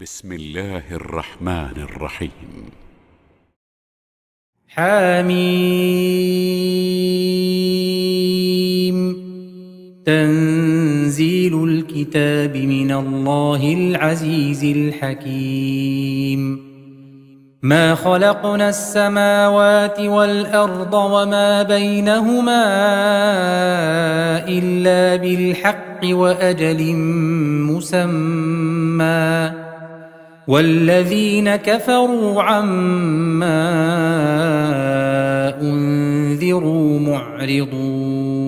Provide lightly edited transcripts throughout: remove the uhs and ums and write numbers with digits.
بسم الله الرحمن الرحيم. حميم. تنزيل الكتاب من الله العزيز الحكيم. ما خلقنا السماوات والأرض وما بينهما إلا بالحق وأجل مسمى والذين كفروا عما أنذروا معرضون.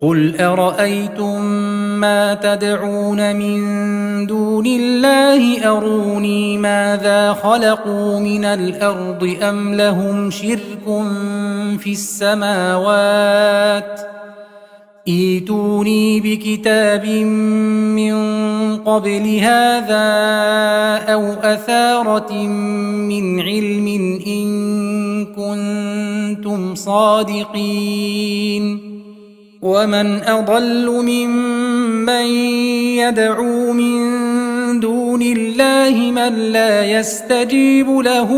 قل أرأيتم ما تدعون من دون الله أروني ماذا خلقوا من الأرض أم لهم شرك في السماوات ائتوني بكتاب من قبل هذا أو أثارة من علم إن كنتم صادقين. ومن أضل ممن يدعو من دون الله من لا يستجيب له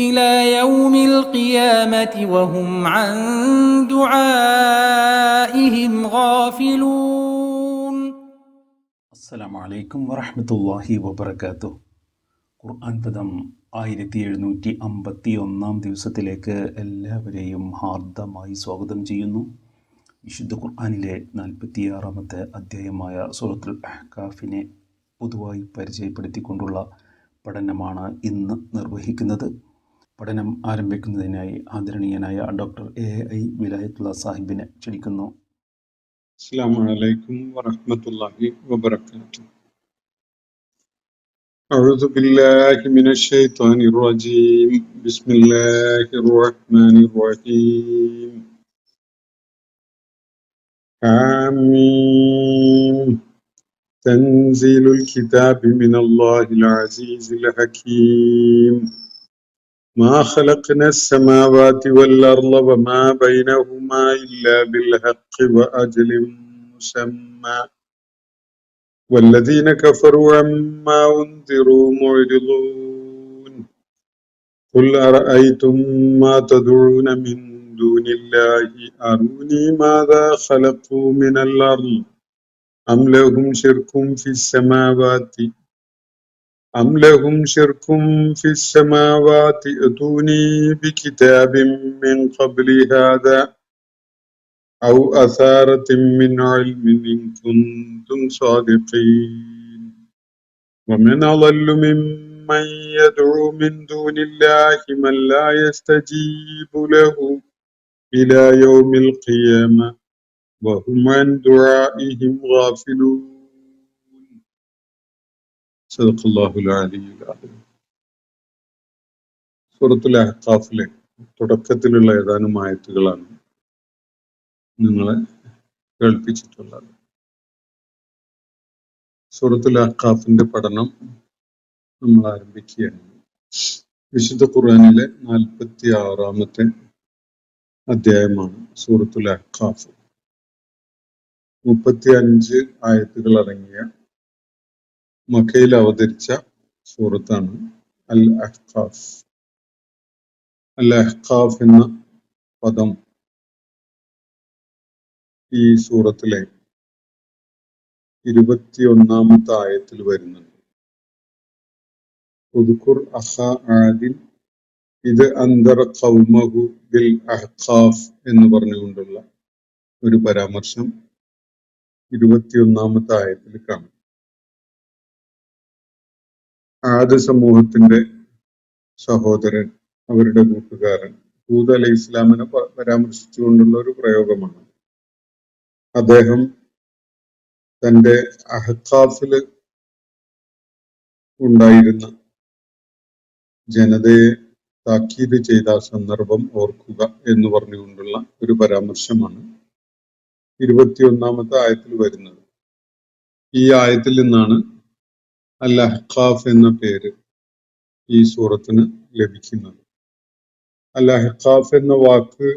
إلى يوم القيامة وهم عن دعائهم غافلون. അസ്സലാമു അലൈക്കും വറഹ്മത്തുള്ളാഹി വബറകാതുഹു. ഖുർആൻ പദം 1751 ദിവസത്തിലേക്ക് എല്ലാവരെയും ഹാർദമായി സ്വാഗതം ചെയ്യുന്നു. വിശുദ്ധ ഖുർആനിലെ 46-ാമത്തെ അധ്യായമായ സൂറത്തുൽ അഹ്കാഫിനെ പൊതുവായി പരിചയപ്പെടുത്തിക്കൊണ്ടുള്ള പഠനമാണ് ഇന്ന് നിർവഹിക്കുന്നത്. പഠനം ആരംഭിക്കുന്നതിനായി ആദരണീയനായ ഡോക്ടർ A.I. വിലായത്തുള്ള സാഹിബിനെ ക്ഷണിക്കുന്നു. السلام عليكم ورحمة الله وبركاته. أعوذ بالله من الشيطان الرجيم. بسم الله الرحمن الرحيم. آمين. تنزيل الكتاب من الله العزيز الحكيم. ما خلقنا السماوات والأرض وما بينهما إلا بالحق وأجل مسمى والذين كفروا عما أنذروا معرضون. قل أرأيتم ما تدعون من دون الله أروني ماذا خلقوا من الأرض أم لهم شرك في السماوات ائتوني بكتاب من قبل هذا أو أثارة من علم إن كنتم صادقين. ومن أضل ممن يدعو من دون الله من لا يستجيب له إلى يوم القيامة وهم عن دعائهم غافلون. സദഖല്ലാഹുൽ അലിയ്യുൽ അദീം. സൂറത്തുൽ അഹ്ഖാഫിലെ തുടക്കത്തിലുള്ള ഏതാനും ആയത്തുകളാണ് നിങ്ങളെ കേൾപ്പിച്ചിട്ടുള്ളത്. സൂറത്തുൽ അഹ്ഖാഫിന്റെ പഠനം നമ്മൾ ആരംഭിക്കുകയാണ്. വിശുദ്ധ ഖുർആനിലെ 46-ാമത്തെ അധ്യായമാണ് സൂറത്തുൽ അഹ്ഖാഫ്. 35 ആയത്തുകൾ അടങ്ങിയ മക്കയിൽ അവതരിച്ച സൂറത്താണ് അൽ അഹ്ഖാഫ്. അൽ അഹ്ഖാഫ് എന്ന പദം ഈ സൂറത്തിലെ 21-ാമത്തെ ആയത്തിൽ വരുന്നുണ്ട്. ഉദ്കുർ അഖാ ആദിൻ ഇത് അൻദറ ഖൗമഹു ബിൽ അഹ്ഖാഫ് എന്ന് പറഞ്ഞുകൊണ്ടുള്ള ഒരു പരാമർശം 21-ാമത്തെ ആയത്തിൽ കാണാം. ആദ് സമൂഹത്തിന്റെ സഹോദരൻ, അവരുടെ കൂട്ടുകാരൻ ഹൂദ് അലൈഹി ഇസ്ലാമിനെ പരാമർശിച്ചുകൊണ്ടുള്ള ഒരു പ്രയോഗമാണ്. അദ്ദേഹം തന്റെ അഹ്ഖാഫില് ഉണ്ടായിരുന്ന ജനതയെ താക്കീത് ചെയ്ത സന്ദർഭം ഓർക്കുക എന്ന് പറഞ്ഞുകൊണ്ടുള്ള ഒരു പരാമർശമാണ് 21-ാമത്തെ ആയത്തിൽ വരുന്നത്. ഈ ആയത്തിൽ നിന്നാണ് അൽ അഹ്ഖാഫ് എന്ന പേര് ഈ സൂറത്തിന് ലഭിക്കുന്നത്. അൽ അഹ്ഖാഫ് എന്ന വാക്ക്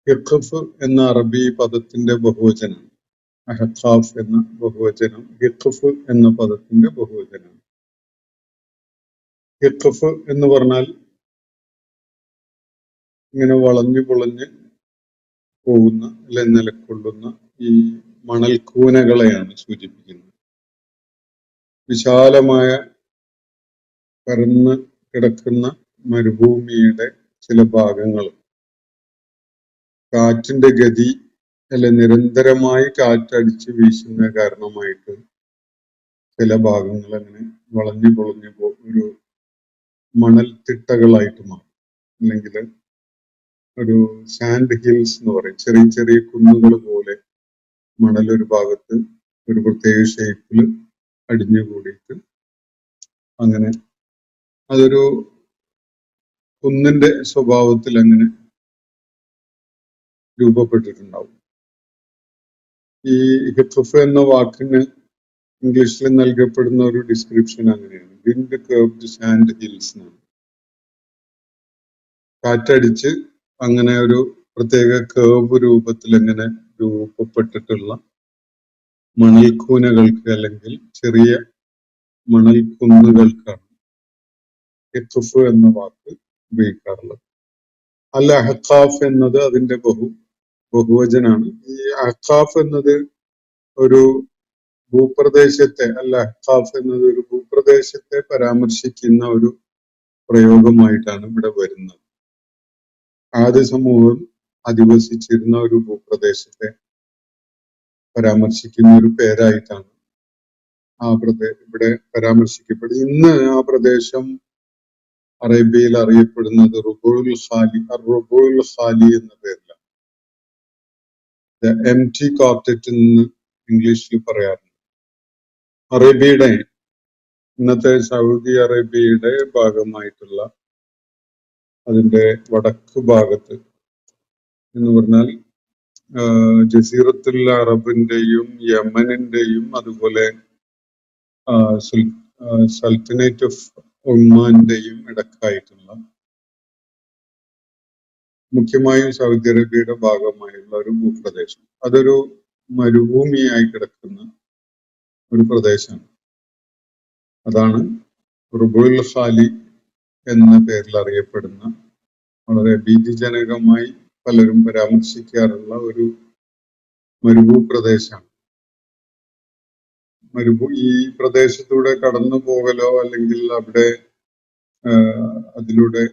ഹിഖഫ് എന്ന അറബി പദത്തിന്റെ ബഹുവചനാണ്. അഹ്ഖാഫ് എന്ന ബഹുവചനം ഹിഖഫ് എന്ന പദത്തിന്റെ ബഹുവചനം. ഹിഖഫ് എന്ന് പറഞ്ഞാൽ ഇങ്ങനെ വളഞ്ഞു പൊളഞ്ഞ് പോകുന്ന അല്ലെ നിലകൊള്ളുന്ന ഈ മണൽക്കൂനകളെയാണ് സൂചിപ്പിക്കുന്നത്. വിശാലമായ പരന്ന് കിടക്കുന്ന മരുഭൂമിയുടെ ചില ഭാഗങ്ങൾ കാറ്റിന്റെ ഗതി അല്ലെ നിരന്തരമായി കാറ്റടിച്ച് വീശുന്ന കാരണമായിട്ട് ചില ഭാഗങ്ങൾ അങ്ങനെ വളഞ്ഞു പൊളഞ്ഞു ഒരു മണൽ തിട്ടകളായിട്ട് മാറും. അല്ലെങ്കിൽ ഒരു സാൻഡ് ഹിൽസ് എന്ന് പറയും, ചെറിയ ചെറിയ കുന്നുകൾ പോലെ മണൽ ഒരു ഭാഗത്ത് ഒരു പ്രത്യേക ഷേപ്പിൽ അടിഞ്ഞു കൂടിയിട്ട് അങ്ങനെ അതൊരു കുന്നിന്റെ സ്വഭാവത്തിൽ അങ്ങനെ രൂപപ്പെട്ടിട്ടുണ്ടാവും. ഈ ഹിഖഫ് എന്ന വാക്കിന് ഇംഗ്ലീഷിൽ നൽകപ്പെടുന്ന ഒരു ഡിസ്ക്രിപ്ഷൻ അങ്ങനെയാണ്, വിൻഡ് കർവ്ഡ് സാൻഡ് ഹിൽസ് എന്നാണ്. കാറ്റടിച്ച് അങ്ങനെ ഒരു പ്രത്യേക കേർവ് രൂപത്തിൽ അങ്ങനെ രൂപപ്പെട്ടിട്ടുള്ള മണൽക്കൂനകൾക്ക് അല്ലെങ്കിൽ ചെറിയ മണൽ കുന്നുകൾക്കാണ് ഹിഖഫ് എന്ന വാക്ക് ഉപയോഗിക്കാറുള്ളത്. അൽ അഹ്ഖാഫ് എന്നത് അതിന്റെ ബഹുവചനാണ്. ഈ അഹ്ഖാഫ് എന്നത് ഒരു ഭൂപ്രദേശത്തെ, അൽ അഹ്ഖാഫ് എന്നത് ഒരു ഭൂപ്രദേശത്തെ പരാമർശിക്കുന്ന ഒരു പ്രയോഗമായിട്ടാണ് ഇവിടെ വരുന്നത്. ആദ്യ സമൂഹം അധിവസിച്ചിരുന്ന ഒരു ഭൂപ്രദേശത്തെ പരാമർശിക്കുന്ന ഒരു പേരായിട്ടാണ് ഇവിടെ പരാമർശിക്കപ്പെടുന്നത്. ഇന്ന് ആ പ്രദേശം അറേബ്യയിൽ അറിയപ്പെടുന്നത് റുബുൽ ഖാലി എന്ന പേരിലാണ്. എംറ്റി കോർട്ടറ്റ് എന്ന് ഇംഗ്ലീഷിൽ പറയാറുണ്ട്. അറേബ്യയുടെ, ഇന്നത്തെ സൗദി അറേബ്യയുടെ ഭാഗമായിട്ടുള്ള അതിന്റെ വടക്ക് ഭാഗത്ത് എന്ന് പറഞ്ഞാൽ ജസീറത്തുൽ അറബിന്റെയും യമനിന്റെയും അതുപോലെ സൽത്തനേറ്റ് ഓഫ് ഒമാന്റെയും ഇടക്കായിട്ടുള്ള മുഖ്യമായും സൗദി അറേബ്യയുടെ ഭാഗമായുള്ള ഒരു ഭൂപ്രദേശം. അതൊരു മരുഭൂമിയായി കിടക്കുന്ന ഒരു പ്രദേശമാണ്. അതാണ് റുബുൽ ഖാലി എന്ന പേരിൽ അറിയപ്പെടുന്ന, വളരെ ഭീതിജനകമായി പലരും പരാമർശിക്കാറുള്ള ഒരു മരുഭൂപ്രദേശമാണ്. ഈ പ്രദേശത്തൂടെ കടന്നു പോകലോ അല്ലെങ്കിൽ അവിടെ അതിലൂടെ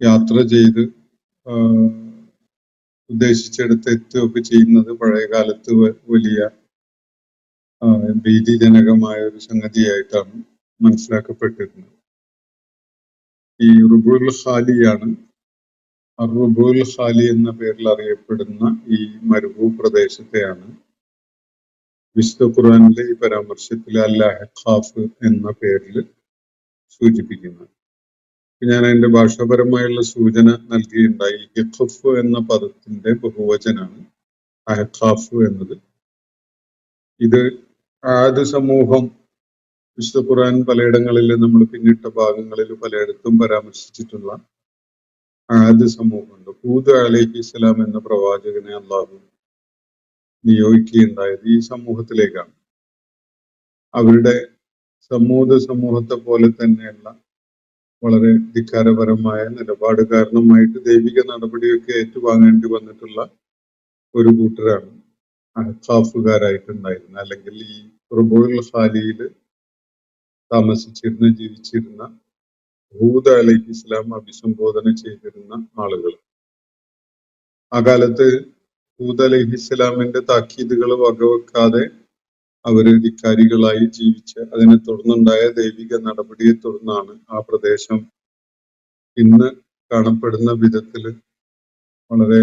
യാത്ര ചെയ്ത് ഉദ്ദേശിച്ചിടത്ത് എത്തുകയൊക്കെ ചെയ്യുന്നത് പഴയ കാലത്ത് വലിയ ഭീതിജനകമായ ഒരു സംഗതിയായിട്ടാണ് മനസ്സിലാക്കപ്പെട്ടിരുന്നത്. ഈ റുബുൽ ഖാലിയാണ്, റുബുൽ ഖാലി എന്ന പേരിൽ അറിയപ്പെടുന്ന ഈ മരുഭൂപ്രദേശത്തെയാണ് വിശുദ്ധ ഖുർആനിലെ ഈ പരാമർശത്തിൽ അൽ അഹ്ഖാഫ് എന്ന പേരിൽ സൂചിപ്പിക്കുന്നത്. ഞാൻ അതിന്റെ ഭാഷാപരമായുള്ള സൂചന നൽകിയിട്ടുണ്ടായി. ഹിഖഫ് എന്ന പദത്തിന്റെ ബഹുവചനാണ് അഹ്ഖാഫ് എന്നത്. ഇത് ആദ് സമൂഹം വിശുദ്ധ ഖുർആൻ പലയിടങ്ങളിൽ നമ്മൾ പിന്നിട്ട ഭാഗങ്ങളിൽ പലയിടത്തും പരാമർശിച്ചിട്ടുള്ള ആദ് സമൂഹമുണ്ട്. ഹൂദ് അലൈഹിസ്സലാം എന്ന പ്രവാചകനെ അള്ളാഹു നിയോഗിക്കുകയുണ്ടായത് ഈ സമൂഹത്തിലേക്കാണ്. അവരുടെ സമൂഹത്തെ പോലെ തന്നെയുള്ള വളരെ ധിക്കാരപരമായ നിലപാട് കാരണമായിട്ട് ദൈവിക നടപടിയൊക്കെ ഏറ്റുവാങ്ങേണ്ടി വന്നിട്ടുള്ള ഒരു കൂട്ടരാണ് അഹ്ഖാഫുകാരായിട്ടുണ്ടായിരുന്നത്. അല്ലെങ്കിൽ ഈ റുബുൽ ഖാലിയിൽ താമസിച്ചിരുന്ന, ജീവിച്ചിരുന്ന ഹൂദ് അലൈഹിസ്സലാം അഭിസംബോധന ചെയ്തിരുന്ന ആളുകൾ. ആ കാലത്ത് ഹൂദ് അലൈഹിസ്സലാമിന്റെ താക്കീതുകൾ വകവെക്കാതെ അവര് ധിക്കാരികളായി ജീവിച്ച് അതിനെ തുടർന്നുണ്ടായ ദൈവിക നടപടിയെ തുടർന്നാണ് ആ പ്രദേശം ഇന്ന് കാണപ്പെടുന്ന വിധത്തില് വളരെ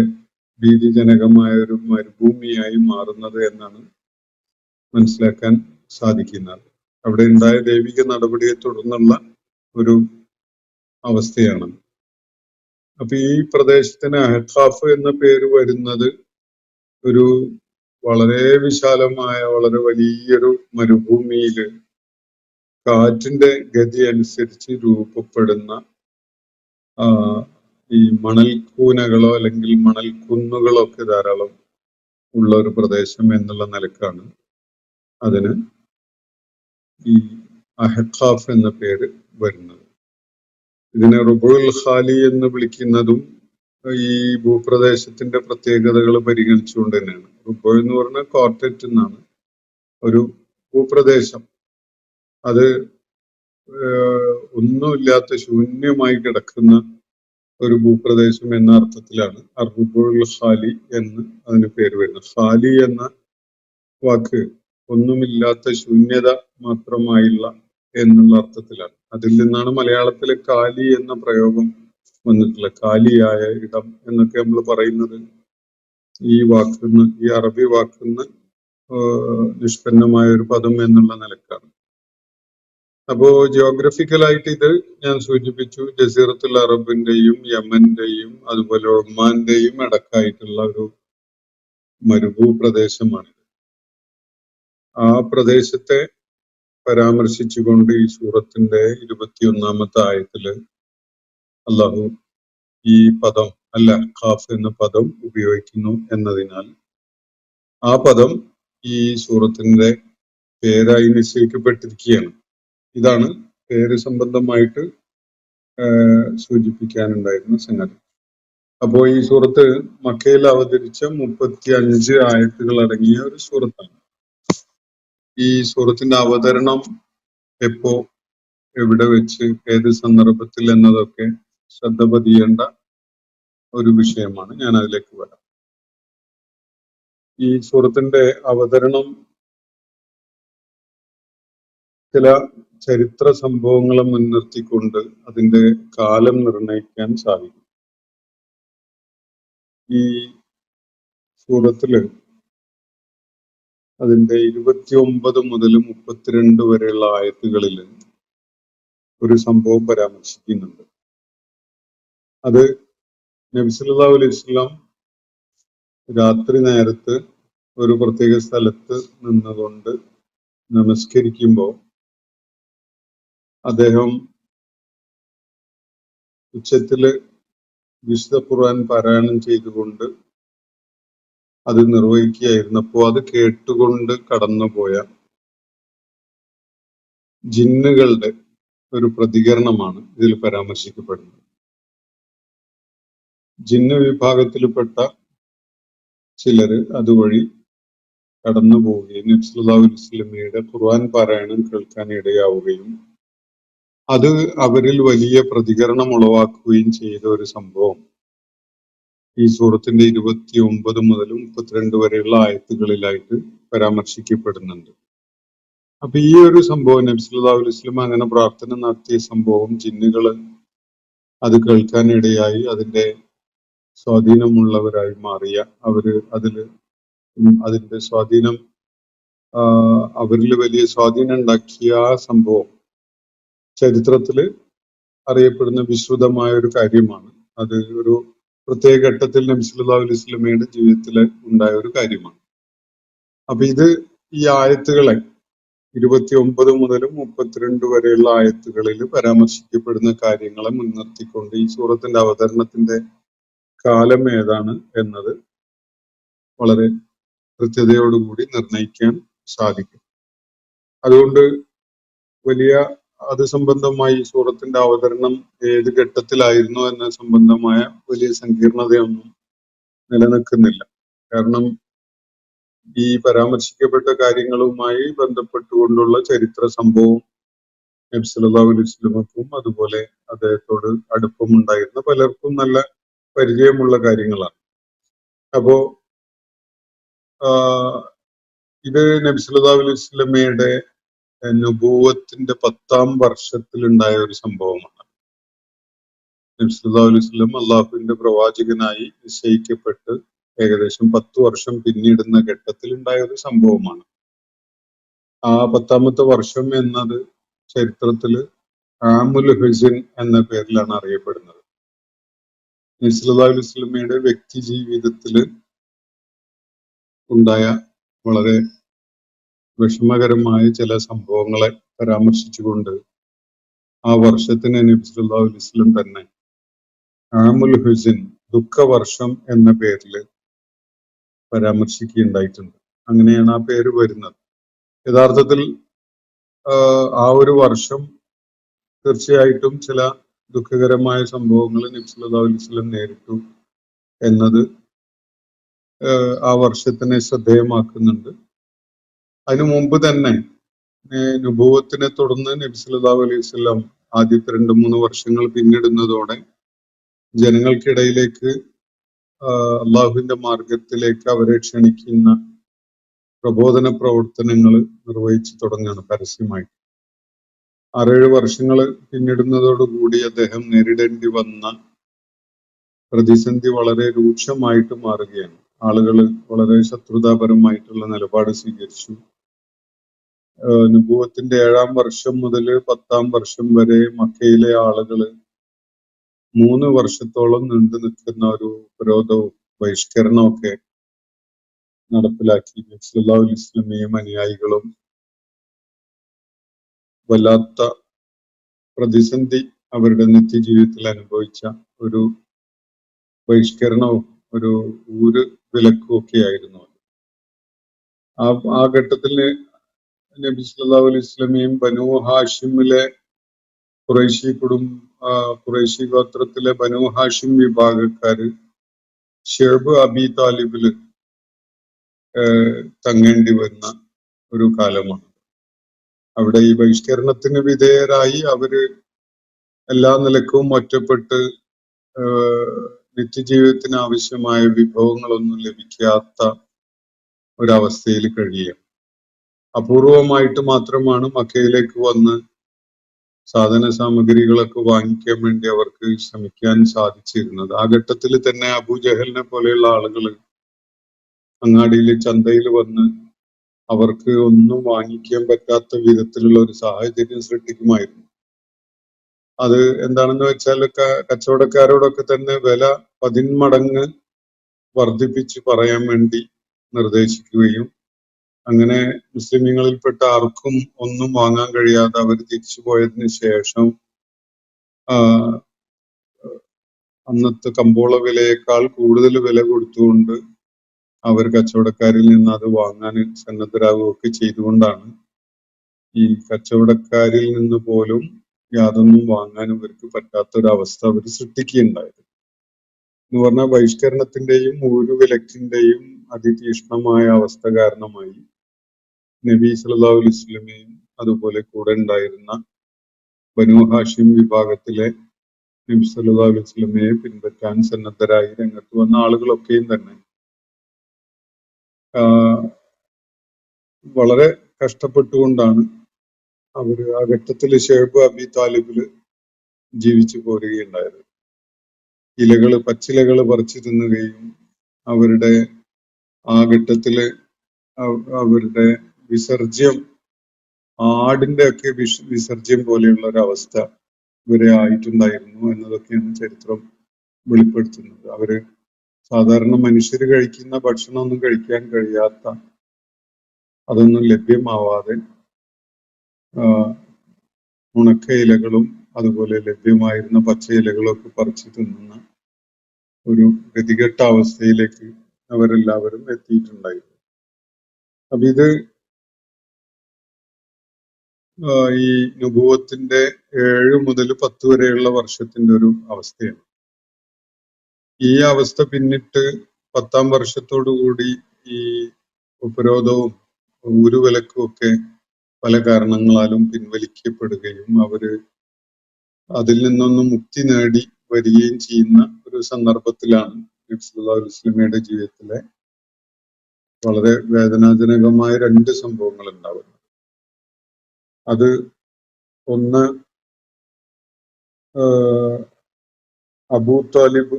ഭീതിജനകമായ ഒരു മരുഭൂമിയായി മാറുന്നത് എന്നാണ് മനസ്സിലാക്കാൻ സാധിക്കുന്നത്. അവിടെ ഉണ്ടായ ദൈവിക നടപടിയെ തുടർന്നുള്ള ഒരു അവസ്ഥയാണ്. അപ്പൊ ഈ പ്രദേശത്തിന് അഹ്ഖാഫ് എന്ന പേര് വരുന്നത് ഒരു വളരെ വിശാലമായ, വളരെ വലിയൊരു മരുഭൂമിയില് കാറ്റിന്റെ ഗതി അനുസരിച്ച് രൂപപ്പെടുന്ന ഈ മണൽക്കൂനകളോ അല്ലെങ്കിൽ മണൽ കുന്നുകളോ ഒക്കെ ധാരാളം ഉള്ള ഒരു പ്രദേശം എന്നുള്ള നിലക്കാണ് അതിന് ഈ അഹ്ഖാഫ് എന്ന പേര് വരുന്നത്. ഇതിനെ റുബുൽ ഖാലി എന്ന് വിളിക്കുന്നതും ഈ ഭൂപ്രദേശത്തിന്റെ പ്രത്യേകതകൾ പരിഗണിച്ചുകൊണ്ട് തന്നെയാണ്. റുബു എന്ന് പറഞ്ഞാൽ ക്വാർട്ടറ്റ് എന്നാണ്. ഒരു ഭൂപ്രദേശം അത് ഒന്നുമില്ലാത്ത ശൂന്യമായി കിടക്കുന്ന ഒരു ഭൂപ്രദേശം എന്ന അർത്ഥത്തിലാണ് അർബുൽ ഖാലി എന്ന് അതിന് പേര് വരുന്നത്. ഖാലി എന്ന വാക്ക് ഒന്നുമില്ലാത്ത ശൂന്യത മാത്രമായുള്ള എന്നുള്ള അർത്ഥത്തിലാണ്. അതിൽ നിന്നാണ് മലയാളത്തിലെ കാലി എന്ന പ്രയോഗം വന്നിട്ടുള്ളത്. കാലിയായ ഇടം എന്നൊക്കെ നമ്മൾ പറയുന്നത് ഈ വാക്കിന്ന്, ഈ അറബി വാക്കിന്ന് നിഷ്പന്നമായ ഒരു പദം എന്നുള്ള നിലക്കാണ്. അപ്പോ ജിയോഗ്രഫിക്കലായിട്ട് ഇത് ഞാൻ സൂചിപ്പിച്ചു, ജസീറത്തുൽ അറബിന്റെയും യമന്റെയും അതുപോലെ ഒമാന്റെയും ഇടക്കായിട്ടുള്ള ഒരു മരുഭൂപ്രദേശമാണ്. ആ പ്രദേശത്തെ പരാമർശിച്ചുകൊണ്ട് ഈ സൂറത്തിന്റെ 21-ാമത്തെ ആയത്തില് അള്ളാഹു ഈ പദം അൽ അഹ്ഖാഫ് എന്ന പദം ഉപയോഗിക്കുന്നു എന്നതിനാൽ ആ പദം ഈ സൂറത്തിന്റെ പേരായി നിശ്ചയിക്കപ്പെട്ടിരിക്കുകയാണ്. ഇതാണ് പേര് സംബന്ധമായിട്ട് സൂചിപ്പിക്കാനുണ്ടായിരുന്ന സംഗതി. അപ്പോ ഈ സൂറത്ത് മക്കയിൽ അവതരിച്ച 35 ആയത്തുകൾ അടങ്ങിയ ഒരു സൂറത്താണ്. ഈ സൂറത്തിന്റെ അവതരണം എപ്പോ, എവിടെ വെച്ച്, ഏത് സന്ദർഭത്തിൽ എന്നതൊക്കെ ശ്രദ്ധ പതിയേണ്ട ഒരു വിഷയമാണ്. ഞാൻ അതിലേക്ക് വരാം. ഈ സൂറത്തിന്റെ അവതരണം ചില ചരിത്ര സംഭവങ്ങളെ മുൻനിർത്തിക്കൊണ്ട് അതിന്റെ കാലം നിർണയിക്കാൻ സാധിക്കും. ഈ സൂറത്തില് അതിന്റെ 29 മുതൽ 32 വരെയുള്ള ആയത്തുകളിൽ ഒരു സംഭവം പരാമർശിക്കുന്നുണ്ട്. അത് നബി സല്ലല്ലാഹു അലൈഹി വസല്ലം രാത്രി നേരത്ത് ഒരു പ്രത്യേക സ്ഥലത്ത് നിന്നുകൊണ്ട് നമസ്കരിക്കുമ്പോൾ അദ്ദേഹം ഉച്ചത്തില് വിശുദ്ധ ഖുർആൻ പാരായണം ചെയ്തുകൊണ്ട് അത് നിർവഹിക്കുകയായിരുന്നപ്പോൾ അത് കേട്ടുകൊണ്ട് കടന്നുപോയ ജിന്നുകളുടെ ഒരു പ്രതികരണമാണ് ഇതിൽ പരാമർശിക്കപ്പെടുന്നത്. ജിന്ന് വിഭാഗത്തിൽപ്പെട്ട ചിലര് അതുവഴി കടന്നു പോവുകയും നബി സല്ലല്ലാഹു അലൈഹി വസല്ലമയുടെ ഖുർആൻ പാരായണം കേൾക്കാൻ ഇടയാവുകയും അത് അവരിൽ വലിയ പ്രതികരണം ഉളവാക്കുകയും ചെയ്ത ഒരു സംഭവം ഈ സൂറത്തിന്റെ 29 മുതൽ 32 വരെയുള്ള ആയത്തുകളിലായിട്ട് പരാമർശിക്കപ്പെടുന്നുണ്ട്. അപ്പൊ ഈ ഒരു സംഭവം നബി സല്ലല്ലാഹു അലൈഹി വസല്ലം അങ്ങനെ പ്രാർത്ഥന നടത്തിയ സംഭവം ജിന്നുകള് അത് കേൾക്കാനിടയായി അതിന്റെ സ്വാധീനമുള്ളവരായി മാറിയ അവര് അതിന്റെ സ്വാധീനം അവരിൽ വലിയ സ്വാധീനം ഉണ്ടാക്കിയ ആ സംഭവം ചരിത്രത്തില് അറിയപ്പെടുന്ന വിശ്രുതമായ ഒരു കാര്യമാണ്. അത് ഒരു പ്രത്യേക ഘട്ടത്തിൽ നബി സല്ലല്ലാഹു അലൈഹി വസല്ലമയുടെ ജീവിതത്തിൽ ഉണ്ടായ ഒരു കാര്യമാണ്. അപ്പൊ ഇത് ഈ ആയത്തുകളെ 29 മുതൽ 32 വരെയുള്ള ആയത്തുകളിൽ പരാമർശിക്കപ്പെടുന്ന കാര്യങ്ങളെ മുൻനിർത്തിക്കൊണ്ട് ഈ സൂറത്തിന്റെ അവതരണത്തിന്റെ കാലം ഏതാണ് എന്നത് വളരെ കൃത്യതയോടുകൂടി നിർണയിക്കാൻ സാധിക്കും. അതുകൊണ്ട് വലിയ അത് സംബന്ധമായി സൂറത്തിന്റെ അവതരണം ഏത് ഘട്ടത്തിലായിരുന്നു എന്ന സംബന്ധമായ വലിയ സങ്കീർണതയൊന്നും നിലനിൽക്കുന്നില്ല. കാരണം ഈ പരാമർശിക്കപ്പെട്ട കാര്യങ്ങളുമായി ബന്ധപ്പെട്ടുകൊണ്ടുള്ള ചരിത്ര സംഭവം നബി സല്ലല്ലാഹു അലൈഹി വസല്ലമക്കും അതുപോലെ അദ്ദേഹത്തോട് അടുപ്പമുണ്ടായിരുന്ന പലർക്കും നല്ല പരിചയമുള്ള കാര്യങ്ങളാണ്. അപ്പോ ഇത് നബി സല്ലല്ലാഹു അലൈഹി വസല്ലമയുടെ നുബുവത്തിന്റെ 10-ാം വർഷത്തിലുണ്ടായ ഒരു സംഭവമാണ്. നബി സല്ലല്ലാഹു അലൈഹി വസല്ലം അള്ളാഹുവിന്റെ പ്രവാചകനായി നിശ്ചയിക്കപ്പെട്ട് ഏകദേശം 10 വർഷം പിന്നിടുന്ന ഘട്ടത്തിൽ ഉണ്ടായ ഒരു സംഭവമാണ്. ആ 10-ാമത്തെ വർഷം എന്നത് ചരിത്രത്തില് ആമുൽ ഹുസൻ എന്ന പേരിലാണ് അറിയപ്പെടുന്നത്. നബി സല്ലല്ലാഹു അലൈഹി വസല്ലമയുടെ വ്യക്തി ജീവിതത്തില് ഉണ്ടായ വളരെ വിഷമകരമായ ചില സംഭവങ്ങളെ പരാമർശിച്ചുകൊണ്ട് ആ വർഷത്തിന് നബി സല്ലല്ലാഹു അലൈഹി വസല്ലം തന്നെ ആമുൽ ഹുസൻ ദുഃഖവർഷം എന്ന പേരില് പരാമർശിക്കുകയുണ്ടായിട്ടുണ്ട്. അങ്ങനെയാണ് ആ പേര് വരുന്നത്. യഥാർത്ഥത്തിൽ ആ ഒരു വർഷം തീർച്ചയായിട്ടും ചില ദുഃഖകരമായ സംഭവങ്ങൾ നബി സല്ലല്ലാഹു അലൈഹി വസല്ലം നേരിട്ടു എന്നത് ആ വർഷത്തിനെ ശ്രദ്ധേയമാക്കുന്നുണ്ട്. അതിനു മുമ്പ് തന്നെ നുബുവത്തിനെ തുടർന്ന് നബി സല്ലല്ലാഹു അലൈഹി വസല്ലം ആദ്യത്തെ 2-3 വർഷങ്ങൾ പിന്നിടുന്നതോടെ ജനങ്ങൾക്കിടയിലേക്ക് അള്ളാഹുവിന്റെ മാർഗത്തിലേക്ക് അവരെ ക്ഷണിക്കുന്ന പ്രബോധന പ്രവർത്തനങ്ങൾ നിർവഹിച്ചു തുടങ്ങുകയാണ് പരസ്യമായിട്ട്. 6-7 വർഷങ്ങൾ പിന്നിടുന്നതോടുകൂടി അദ്ദേഹം നേരിടേണ്ടി വന്ന പ്രതിസന്ധി വളരെ രൂക്ഷമായിട്ട് മാറുകയാണ്. ആളുകൾ വളരെ ശത്രുതാപരമായിട്ടുള്ള നിലപാട് സ്വീകരിച്ചു. നുബുവത്തിന്റെ 7-ാം വർഷം മുതൽ 10-ാം വർഷം വരെ മക്കയിലെ ആളുകൾ 3 വർഷത്തോളം നീണ്ടു നിൽക്കുന്ന ഒരു ഉപരോധവും ബഹിഷ്കരണവും ഒക്കെ നടപ്പിലാക്കി. നബി സല്ലല്ലാഹു അലൈഹി വസല്ലമയും അനുയായികളും വല്ലാത്ത പ്രതിസന്ധി അവരുടെ നിത്യജീവിതത്തിൽ അനുഭവിച്ച ഒരു ബഹിഷ്കരണവും ഒരു ഊര് വിലക്കും ഒക്കെ ആയിരുന്നു. ആ ഘട്ടത്തിൽ നബി സല്ലല്ലാഹു അലൈഹി വസല്ലമയും ബനൂ ഹാഷിമിലെ ഖുറൈശി ഗോത്രത്തിലെ ബനൂ ഹാഷിം വിഭാഗക്കാര് ഷുഐബ് അബി താലിബില് തങ്ങേണ്ടി വരുന്ന ഒരു കാലമാണ്. അവിടെ ഈ ബഹിഷ്കരണത്തിന് വിധേയരായി അവര് എല്ലാ നിലക്കും ഒറ്റപ്പെട്ട് നിത്യജീവിതത്തിന് ആവശ്യമായ വിഭവങ്ങളൊന്നും ലഭിക്കാത്ത ഒരവസ്ഥയിൽ കഴിയുക. അപൂർവമായിട്ട് മാത്രമാണ് മക്കയിലേക്ക് വന്ന് സാധന സാമഗ്രികളൊക്കെ വാങ്ങിക്കാൻ വേണ്ടി അവർക്ക് ശ്രമിക്കാൻ സാധിച്ചിരുന്നത്. ആ ഘട്ടത്തിൽ തന്നെ അബൂജഹലിനെ പോലെയുള്ള ആളുകൾ അങ്ങാടിയിൽ ചന്തയിൽ വന്ന് അവർക്ക് ഒന്നും വാങ്ങിക്കാൻ പറ്റാത്ത വിധത്തിലുള്ള ഒരു സാഹചര്യം സൃഷ്ടിക്കുമായിരുന്നു. അത് എന്താണെന്ന് വെച്ചാൽ കച്ചവടക്കാരോടൊക്കെ തന്നെ വില 10 മടങ്ങ് വർദ്ധിപ്പിച്ച് പറയാൻ വേണ്ടി നിർദ്ദേശിക്കുകയും അങ്ങനെ മുസ്ലിമീങ്ങളിൽപ്പെട്ട ആർക്കും ഒന്നും വാങ്ങാൻ കഴിയാതെ അവർ തിരിച്ചു പോയതിന് ശേഷം അന്നത്തെ കമ്പോള വിലയേക്കാൾ കൂടുതൽ വില കൊടുത്തുകൊണ്ട് അവർ കച്ചവടക്കാരിൽ നിന്ന് അത് വാങ്ങാൻ സന്നദ്ധരാകുകയൊക്കെ ചെയ്തുകൊണ്ടാണ് ഈ കച്ചവടക്കാരിൽ നിന്ന് പോലും യാതൊന്നും വാങ്ങാൻ ഇവർക്ക് പറ്റാത്തൊരവസ്ഥ അവർ സൃഷ്ടിക്കുകയുണ്ടായത്. എന്ന് പറഞ്ഞാൽ ബഹിഷ്കരണത്തിന്റെയും ഊരുവിലക്കിന്റെയും അതിതീക്ഷ്ണമായ അവസ്ഥ കാരണമായി നബി സല്ലല്ലാഹു അലൈഹി വസല്ലമയും അതുപോലെ കൂടെ ഉണ്ടായിരുന്ന ബനൂ ഹാഷിം വിഭാഗത്തിലെ നബി സല്ലല്ലാഹു അലൈഹി വസല്ലമയെ പിൻപറ്റാൻ സന്നദ്ധരായി രംഗത്ത് വന്ന ആളുകളൊക്കെയും തന്നെ വളരെ കഷ്ടപ്പെട്ടുകൊണ്ടാണ് അവര് ആ ഘട്ടത്തിൽ ഷുഐബ് അബി താലിബില് ജീവിച്ചു പോരുകയുണ്ടായത്. പച്ചിലകള് പറിച്ചു തിന്നുകയും അവരുടെ ആ ഘട്ടത്തില് അവരുടെ വിസർജ്യം ആടിന്റെ ഒക്കെ വിസർജ്യം പോലെയുള്ള ഒരവസ്ഥ ഇവരെ ആയിട്ടുണ്ടായിരുന്നു എന്നതൊക്കെയാണ് ചരിത്രം വെളിപ്പെടുത്തുന്നത്. അവര് സാധാരണ മനുഷ്യർ കഴിക്കുന്ന ഭക്ഷണമൊന്നും കഴിക്കാൻ കഴിയാത്ത, അതൊന്നും ലഭ്യമാവാതെ ഉണക്ക ഇലകളും അതുപോലെ ലഭ്യമായിരുന്ന പച്ച ഇലകളും ഒക്കെ പറിച്ചു തിന്നുന്ന ഒരു ഗതികെട്ട അവസ്ഥയിലേക്ക് അവരെല്ലാവരും എത്തിയിട്ടുണ്ടായിരുന്നു. അപ്പൊ ഇത് ഈ നുബുവത്തിന്റെ 7 മുതൽ 10 വരെയുള്ള വർഷത്തിന്റെ ഒരു അവസ്ഥയാണ്. ഈ അവസ്ഥ പിന്നിട്ട് 10-ാം വർഷത്തോടുകൂടി ഈ ഉപരോധവും ഊരുവിലക്കും ഒക്കെ പല കാരണങ്ങളാലും പിൻവലിക്കപ്പെടുകയും അവര് അതിൽ നിന്നൊന്നും മുക്തി നേടി വരികയും ചെയ്യുന്ന ഒരു സന്ദർഭത്തിലാണ് നബി സല്ലല്ലാഹു അലൈഹി വസല്ലമയുടെ ജീവിതത്തിലെ വളരെ വേദനാജനകമായ 2 സംഭവങ്ങൾ ഉണ്ടാവുന്നത്. അത് ഒന്ന് അബൂ താലിബ്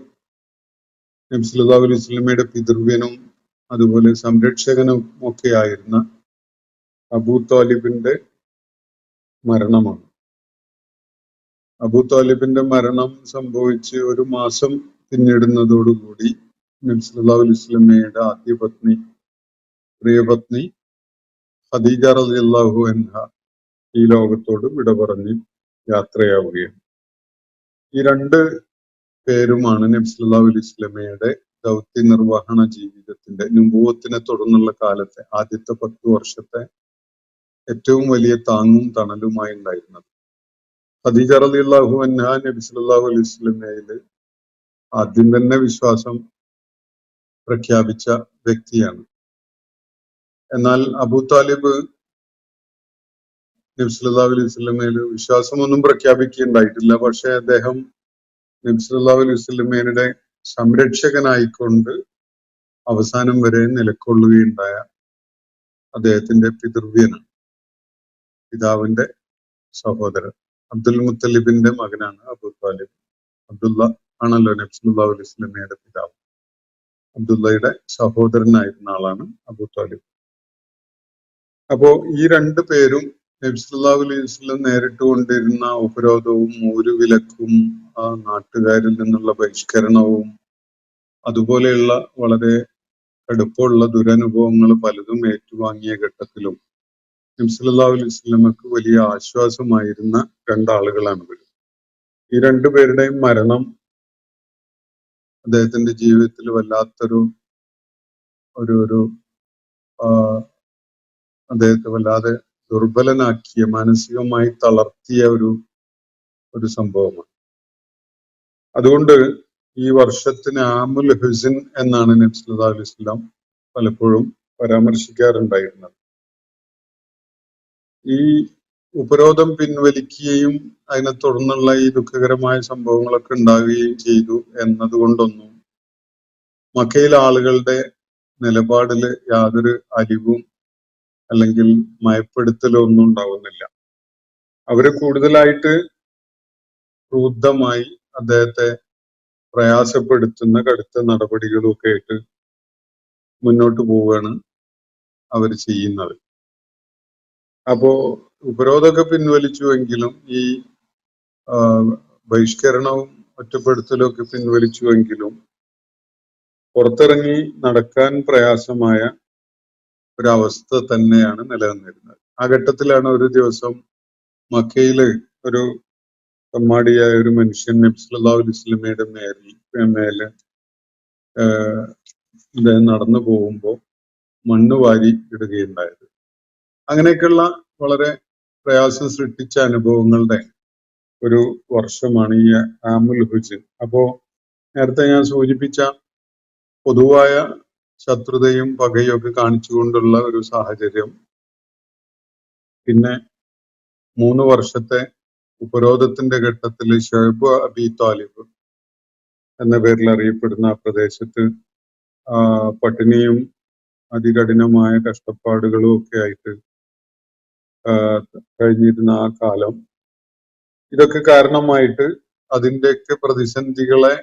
നബി സല്ലല്ലാഹു അലൈഹി വസല്ലമയുടെ പിതൃവ്യനും അതുപോലെ സംരക്ഷകനും ഒക്കെ ആയിരുന്ന അബൂ താലിബിന്റെ മരണമാണ്. അബൂ താലിബിന്റെ മരണം സംഭവിച്ച് 1 മാസം പിന്നിടുന്നതോടുകൂടി നബി സല്ലല്ലാഹു അലൈഹി വസല്ലമയുടെ ആദ്യ പത്നി, പ്രിയപത്നി ഖദീജ റളിയല്ലാഹു അൻഹ ഈ ലോകത്തോട് വിട പറഞ്ഞ് യാത്രയാവുകയാണ്. ഈ 2 പേരുമാണ് നബി സല്ലല്ലാഹു അലൈഹി വസല്ലമയുടെ ദൗത്യ നിർവഹണ ജീവിതത്തിന്റെ നുബുവത്തിനെ തുടർന്നുള്ള കാലത്തെ ആദ്യത്തെ 10 വർഷത്തെ ഏറ്റവും വലിയ താങ്ങും തണലുമായി ഉണ്ടായിരുന്നത്. ഖദീജ റളിയല്ലാഹു അൻഹാ നബി സല്ലല്ലാഹു അലൈഹി വസല്ലമയിൽ ആദ്യം തന്നെ വിശ്വാസം പ്രഖ്യാപിച്ച വ്യക്തിയാണ്. എന്നാൽ അബൂ താലിബ് നബി സല്ലല്ലാഹു അലൈഹി വസല്ലമയിൽ വിശ്വാസമൊന്നും പ്രഖ്യാപിക്കുകയുണ്ടായിട്ടില്ല. പക്ഷെ അദ്ദേഹം നബി സല്ലല്ലാഹു അലൈഹി വസല്ലമയുടെ സംരക്ഷകനായിക്കൊണ്ട് അവസാനം വരെ നിലകൊള്ളുകയുണ്ടായ അദ്ദേഹത്തിന്റെ പിതൃവ്യനാണ്, പിതാവിന്റെ സഹോദരൻ അബ്ദുൽ മുത്തലിബിന്റെ മകനാണ് അബൂ താലിബ്. അബ്ദുള്ള ആണല്ലോ നബി സല്ലല്ലാഹു അലൈഹി വസല്ലമയുടെ പിതാവ്. അബ്ദുള്ളയുടെ സഹോദരനായിരുന്ന ആളാണ് അബൂ താലിബ്. അപ്പോ ഈ രണ്ടു പേരും നബി സല്ലല്ലാഹു അലൈഹി വസല്ലം നേരിട്ടുകൊണ്ടിരുന്ന ഉപരോധവും ഊരുവിലക്കും ആ നാട്ടുകാരിൽ നിന്നുള്ള ബഹിഷ്കരണവും അതുപോലെയുള്ള വളരെ കടുപ്പമുള്ള ദുരനുഭവങ്ങൾ പലതും ഏറ്റുവാങ്ങിയ ഘട്ടത്തിലും നബി സല്ലല്ലാഹു അലൈഹി വസല്ലമക്ക് വലിയ ആശ്വാസമായിരുന്ന രണ്ടാളുകളാണ് ഇവർ. ഈ രണ്ടുപേരുടെയും മരണം അദ്ദേഹത്തിന്റെ ജീവിതത്തിൽ വല്ലാത്തൊരു ഒരു അദ്ദേഹത്തെ വല്ലാതെ ദുർബലനാക്കിയ, മാനസികമായി തളർത്തിയ ഒരു സംഭവമാണ്. അതുകൊണ്ട് ഈ വർഷത്തിന് ആമുൽ ഹുസ്ൻ എന്നാണ് നബി സല്ലല്ലാഹു അലൈഹി വസല്ലം പലപ്പോഴും പരാമർശിക്കാറുണ്ടായിരുന്നത്. ഈ ഉപരോധം പിൻവലിക്കുകയും അതിനെ തുടർന്നുള്ള ഈ ദുഃഖകരമായ സംഭവങ്ങളൊക്കെ ഉണ്ടാവുകയും ചെയ്തു എന്നതുകൊണ്ടൊന്നും മക്കയിലെ ആളുകളുടെ നിലപാടില് യാതൊരു അലിവും അല്ലെങ്കിൽ മയപ്പെടുത്തലോ ഒന്നും ഉണ്ടാവുന്നില്ല. അവര് കൂടുതലായിട്ട് ക്രൂദ്ധമായി അദ്ദേഹത്തെ പ്രയാസപ്പെടുത്തുന്ന കടുത്ത നടപടികളൊക്കെ ആയിട്ട് മുന്നോട്ട് പോവുകയാണ് അവർ ചെയ്യുന്നത്. അപ്പോ ഉപരോധമൊക്കെ പിൻവലിച്ചുവെങ്കിലും ഈ ബഹിഷ്കരണവും ഒറ്റപ്പെടുത്തലും ഒക്കെ പിൻവലിച്ചുവെങ്കിലും പുറത്തിറങ്ങി നടക്കാൻ പ്രയാസമായ ഒരവസ്ഥ തന്നെയാണ് നിലനിന്നിരുന്നത്. ആ ഘട്ടത്തിലാണ് ഒരു ദിവസം മക്കയില് ഒരു കമ്മാടിയായ ഒരു മനുഷ്യൻ നബി സല്ലല്ലാഹു അലൈഹി വസല്ലമയുടെ മേലെ നടന്നു പോകുമ്പോൾ മണ്ണ് വാരി ഇടുകയുണ്ടായത്. അങ്ങനെയൊക്കെയുള്ള വളരെ പ്രയാസം സൃഷ്ടിച്ച അനുഭവങ്ങളുടെ ഒരു വർഷമാണ് ഈ ആമുൽ ഹുസ്ൻ. അപ്പോ നേരത്തെ ഞാൻ സൂചിപ്പിച്ച പൊതുവായ ശത്രുതയും പകയും ഒക്കെ കാണിച്ചുകൊണ്ടുള്ള ഒരു സാഹചര്യം, പിന്നെ 3 വർഷത്തെ ഉപരോധത്തിന്റെ ഘട്ടത്തിൽ ഷുഐബ് അബി താലിബ് എന്ന പേരിൽ അറിയപ്പെടുന്ന ആ പ്രദേശത്ത് പട്ടിണിയും അതികഠിനമായ കഷ്ടപ്പാടുകളും ഒക്കെ ആയിട്ട് കഴിഞ്ഞിരുന്ന ആ കാലം, ഇതൊക്കെ കാരണമായിട്ട് അതിൻ്റെയൊക്കെ പ്രതിസന്ധികളെ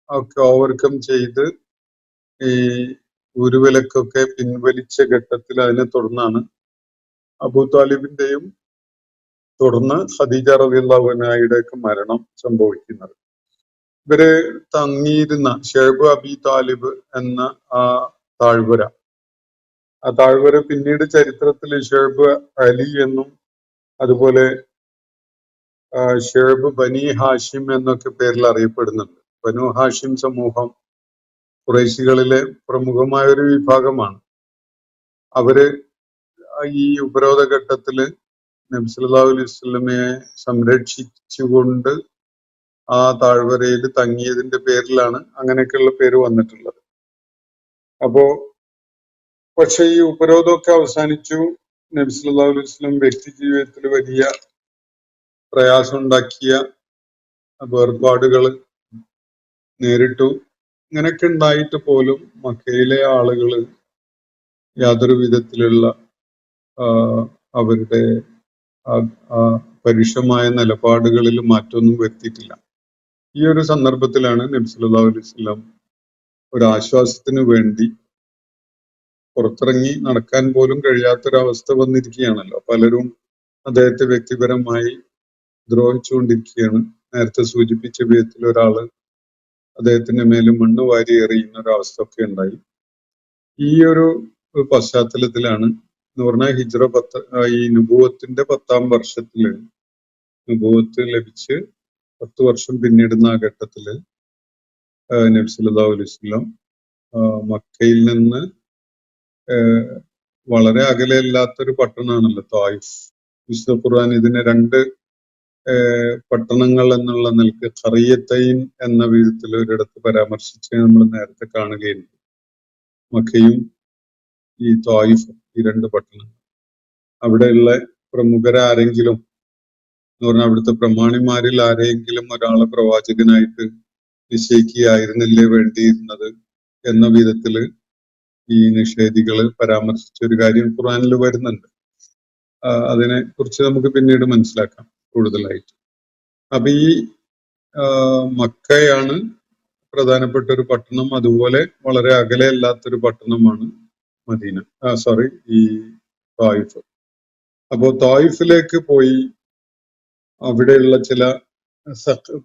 ഒക്കെ ഓവർകം ചെയ്ത് ഈ ഊരുവിലക്കൊക്കെ പിൻവലിച്ച ഘട്ടത്തിൽ അതിനെ തുടർന്നാണ് അബൂ താലിബിന്റെയും തുടർന്ന് ഖദീജ റളിയല്ലാഹു അൻഹയുടെയൊക്കെ മരണം സംഭവിക്കുന്നത്. ഇവര് തങ്ങിയിരുന്ന ഷുഐബ് അബി താലിബ് എന്ന ആ താഴ്വര, ആ താഴ്വര പിന്നീട് ചരിത്രത്തിൽ ഷുഐബ് അലി എന്നും അതുപോലെ ഷുഐബ് ബനി ഹാഷിം എന്നൊക്കെ പേരിൽ അറിയപ്പെടുന്നുണ്ട്. ബനു ഹാഷിം സമൂഹം ഖുറൈശികളിലെ പ്രമുഖമായ ഒരു വിഭാഗമാണ്. അവര് ഈ ഉപരോധ ഘട്ടത്തില് നബി സല്ലല്ലാഹു അലൈഹി വസല്ലമയെ സംരക്ഷിച്ചുകൊണ്ട് ആ താഴ്വരയിൽ തങ്ങിയതിന്റെ പേരിലാണ് അങ്ങനെയൊക്കെയുള്ള പേര് വന്നിട്ടുള്ളത്. അപ്പോ പക്ഷെ ഈ ഉപരോധമൊക്കെ അവസാനിച്ചു. നബി സല്ലല്ലാഹു അലൈഹി വസല്ലം വ്യക്തി ജീവിതത്തിൽ വലിയ പ്രയാസം ഉണ്ടാക്കിയ വേർപാടുകൾ നേരിട്ടു. ഇങ്ങനെയൊക്കെ ഉണ്ടായിട്ട് പോലും മക്കയിലെ ആളുകൾ യാതൊരു വിധത്തിലുള്ള അവരുടെ പരുഷമായ നിലപാടുകളിൽ മാറ്റമൊന്നും വരുത്തിയിട്ടില്ല. ഈ ഒരു സന്ദർഭത്തിലാണ് നബി സല്ലല്ലാഹു അലൈഹി വസല്ലം ഒരു ആശ്വാസത്തിന് വേണ്ടി പുറത്തിറങ്ങി നടക്കാൻ പോലും കഴിയാത്തൊരവസ്ഥ വന്നിരിക്കുകയാണല്ലോ. പലരും അദ്ദേഹത്തെ വ്യക്തിപരമായി ദ്രോഹിച്ചുകൊണ്ടിരിക്കുകയാണ്. നേരത്തെ സൂചിപ്പിച്ച വിധത്തിൽ ഒരാള് അദ്ദേഹത്തിന്റെ മേലും മണ്ണ് വാരി എറിയുന്ന ഒരവസ്ഥ ഒക്കെ ഉണ്ടായി. ഈ ഒരു പശ്ചാത്തലത്തിലാണ് എന്ന് പറഞ്ഞാൽ ഈ നുബുവത്തിന്റെ 10ാം വർഷത്തില് നുബുവത്ത് ലഭിച്ച് 10 വർഷം പിന്നിടുന്ന ആ ഘട്ടത്തില് നബി സല്ലല്ലാഹു അലൈഹി വസല്ലം മക്കയിൽ നിന്ന് വളരെ അകലെയല്ലാത്തൊരു പട്ടണമാണല്ലോ ത്വായിഫ്. വിശുദ്ധ ഖുർആൻ ഇതിനെ രണ്ട് പട്ടണങ്ങൾ എന്നുള്ള നിലക്ക് ഖറിയത്തൈൻ എന്ന വിധത്തിൽ ഒരിടത്ത് പരാമർശിച്ച് നമ്മൾ നേരത്തെ കാണുകയുണ്ട്. മക്കയും ഈ ത്വായിഫും, ഈ രണ്ട് പട്ടണങ്ങൾ. അവിടെയുള്ള പ്രമുഖരാരെങ്കിലും എന്ന് പറഞ്ഞാൽ അവിടുത്തെ പ്രമാണിമാരിൽ ആരെങ്കിലും ഒരാളെ പ്രവാചകനായിട്ട് നിശ്ചയിക്കുകയായിരുന്നില്ലേ വേണ്ടിയിരുന്നത് എന്ന വിധത്തില് ഈ നിഷേധികള് പരാമർശിച്ച ഒരു കാര്യം ഖുർആനിൽ വരുന്നുണ്ട്. അതിനെ കുറിച്ച് നമുക്ക് പിന്നീട് മനസ്സിലാക്കാം കൂടുതലായിട്ട്. അപ്പൊ ഈ മക്കയാണ് പ്രധാനപ്പെട്ട ഒരു പട്ടണം. അതുപോലെ വളരെ അകലെയല്ലാത്തൊരു പട്ടണമാണ് മദീന, ഈ തായിഫ്. അപ്പോ തായിഫിലേക്ക് പോയി അവിടെയുള്ള ചില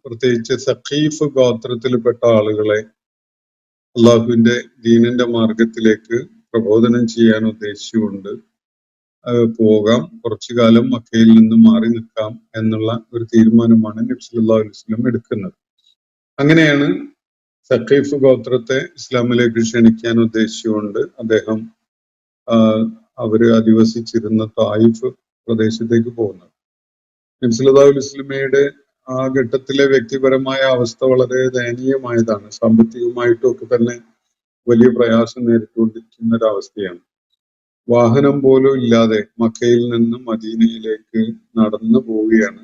പ്രത്യേകിച്ച് സഖീഫ് ഗോത്രത്തിൽപ്പെട്ട ആളുകളെ അള്ളാഹുവിന്റെ ദീനിന്റെ മാർഗത്തിലേക്ക് പ്രബോധനം ചെയ്യാൻ ഉദ്ദേശിച്ചുകൊണ്ട് പോകാം, കുറച്ചു കാലം മക്കയിൽ നിന്ന് മാറി നിൽക്കാം എന്നുള്ള ഒരു തീരുമാനമാണ് നബി സല്ലല്ലാഹു അലൈഹി വസല്ലം എടുക്കുന്നത്. അങ്ങനെയാണ് സഖീഫ് ഗോത്രത്തെ ഇസ്ലാമിലേക്ക് ക്ഷണിക്കാൻ ഉദ്ദേശിച്ചുകൊണ്ട് അദ്ദേഹം അവര് അധിവസിച്ചിരുന്ന തായിഫ് പ്രദേശത്തേക്ക് പോകുന്നത്. നബി സല്ലല്ലാഹു അലൈഹി വസല്ലമയുടെ ആ ഘട്ടത്തിലെ വ്യക്തിപരമായ അവസ്ഥ വളരെ ദയനീയമായതാണ്. സാമ്പത്തികമായിട്ടും ഒക്കെ തന്നെ വലിയ പ്രയാസം നേരിട്ടുകൊണ്ടിരിക്കുന്ന ഒരവസ്ഥയാണ്. വാഹനം പോലും ഇല്ലാതെ മക്കയിൽ നിന്ന് മദീനയിലേക്ക് നടന്നു പോവുകയാണ്.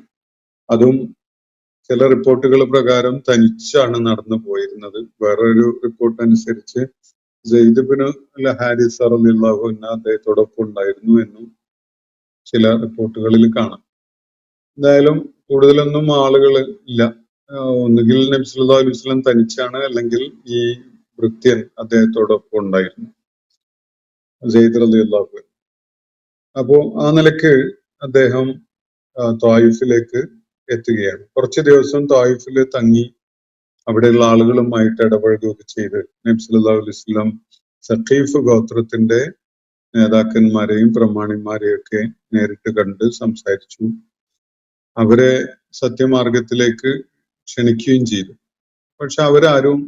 അതും ചില റിപ്പോർട്ടുകൾ പ്രകാരം തനിച്ചാണ് നടന്നു പോയിരുന്നത്. വേറൊരു റിപ്പോർട്ട് അനുസരിച്ച് സെയ്ദ് ഇബ്നു ഹാരിസ റളിയല്ലാഹു അൻഹു അദ്ദേഹത്തോടൊപ്പം ഉണ്ടായിരുന്നു എന്നും ചില റിപ്പോർട്ടുകളിൽ കാണാം. എന്തായാലും കൂടുതലൊന്നും ആളുകൾ ഇല്ല. ഒന്നുകിൽ നബി സല്ലല്ലാഹു അലൈഹി വസല്ലം തനിച്ചാണ്, അല്ലെങ്കിൽ ഈ ഭൃത്യൻ അദ്ദേഹത്തോടൊപ്പം ഉണ്ടായിരുന്നു, സെയ്ദ് റളിയല്ലാഹു അൻഹു. അപ്പോ ആ നിലക്ക് അദ്ദേഹം ത്വായിഫിലേക്ക് എത്തുകയാണ്. കുറച്ച് ദിവസം ത്വായിഫിൽ തങ്ങി അവിടെയുള്ള ആളുകളുമായിട്ട് ഇടപഴകുകയൊക്കെ ചെയ്ത് നബി സല്ലല്ലാഹു അലൈഹി വസല്ലം സഖീഫ് ഗോത്രത്തിന്റെ നേതാക്കന്മാരെയും പ്രമാണിമാരെയും ഒക്കെ നേരിട്ട് കണ്ട് സംസാരിച്ചു. അവരെ സത്യമാർഗത്തിലേക്ക് ക്ഷണിക്കുകയും ചെയ്തു. പക്ഷെ അവരാരും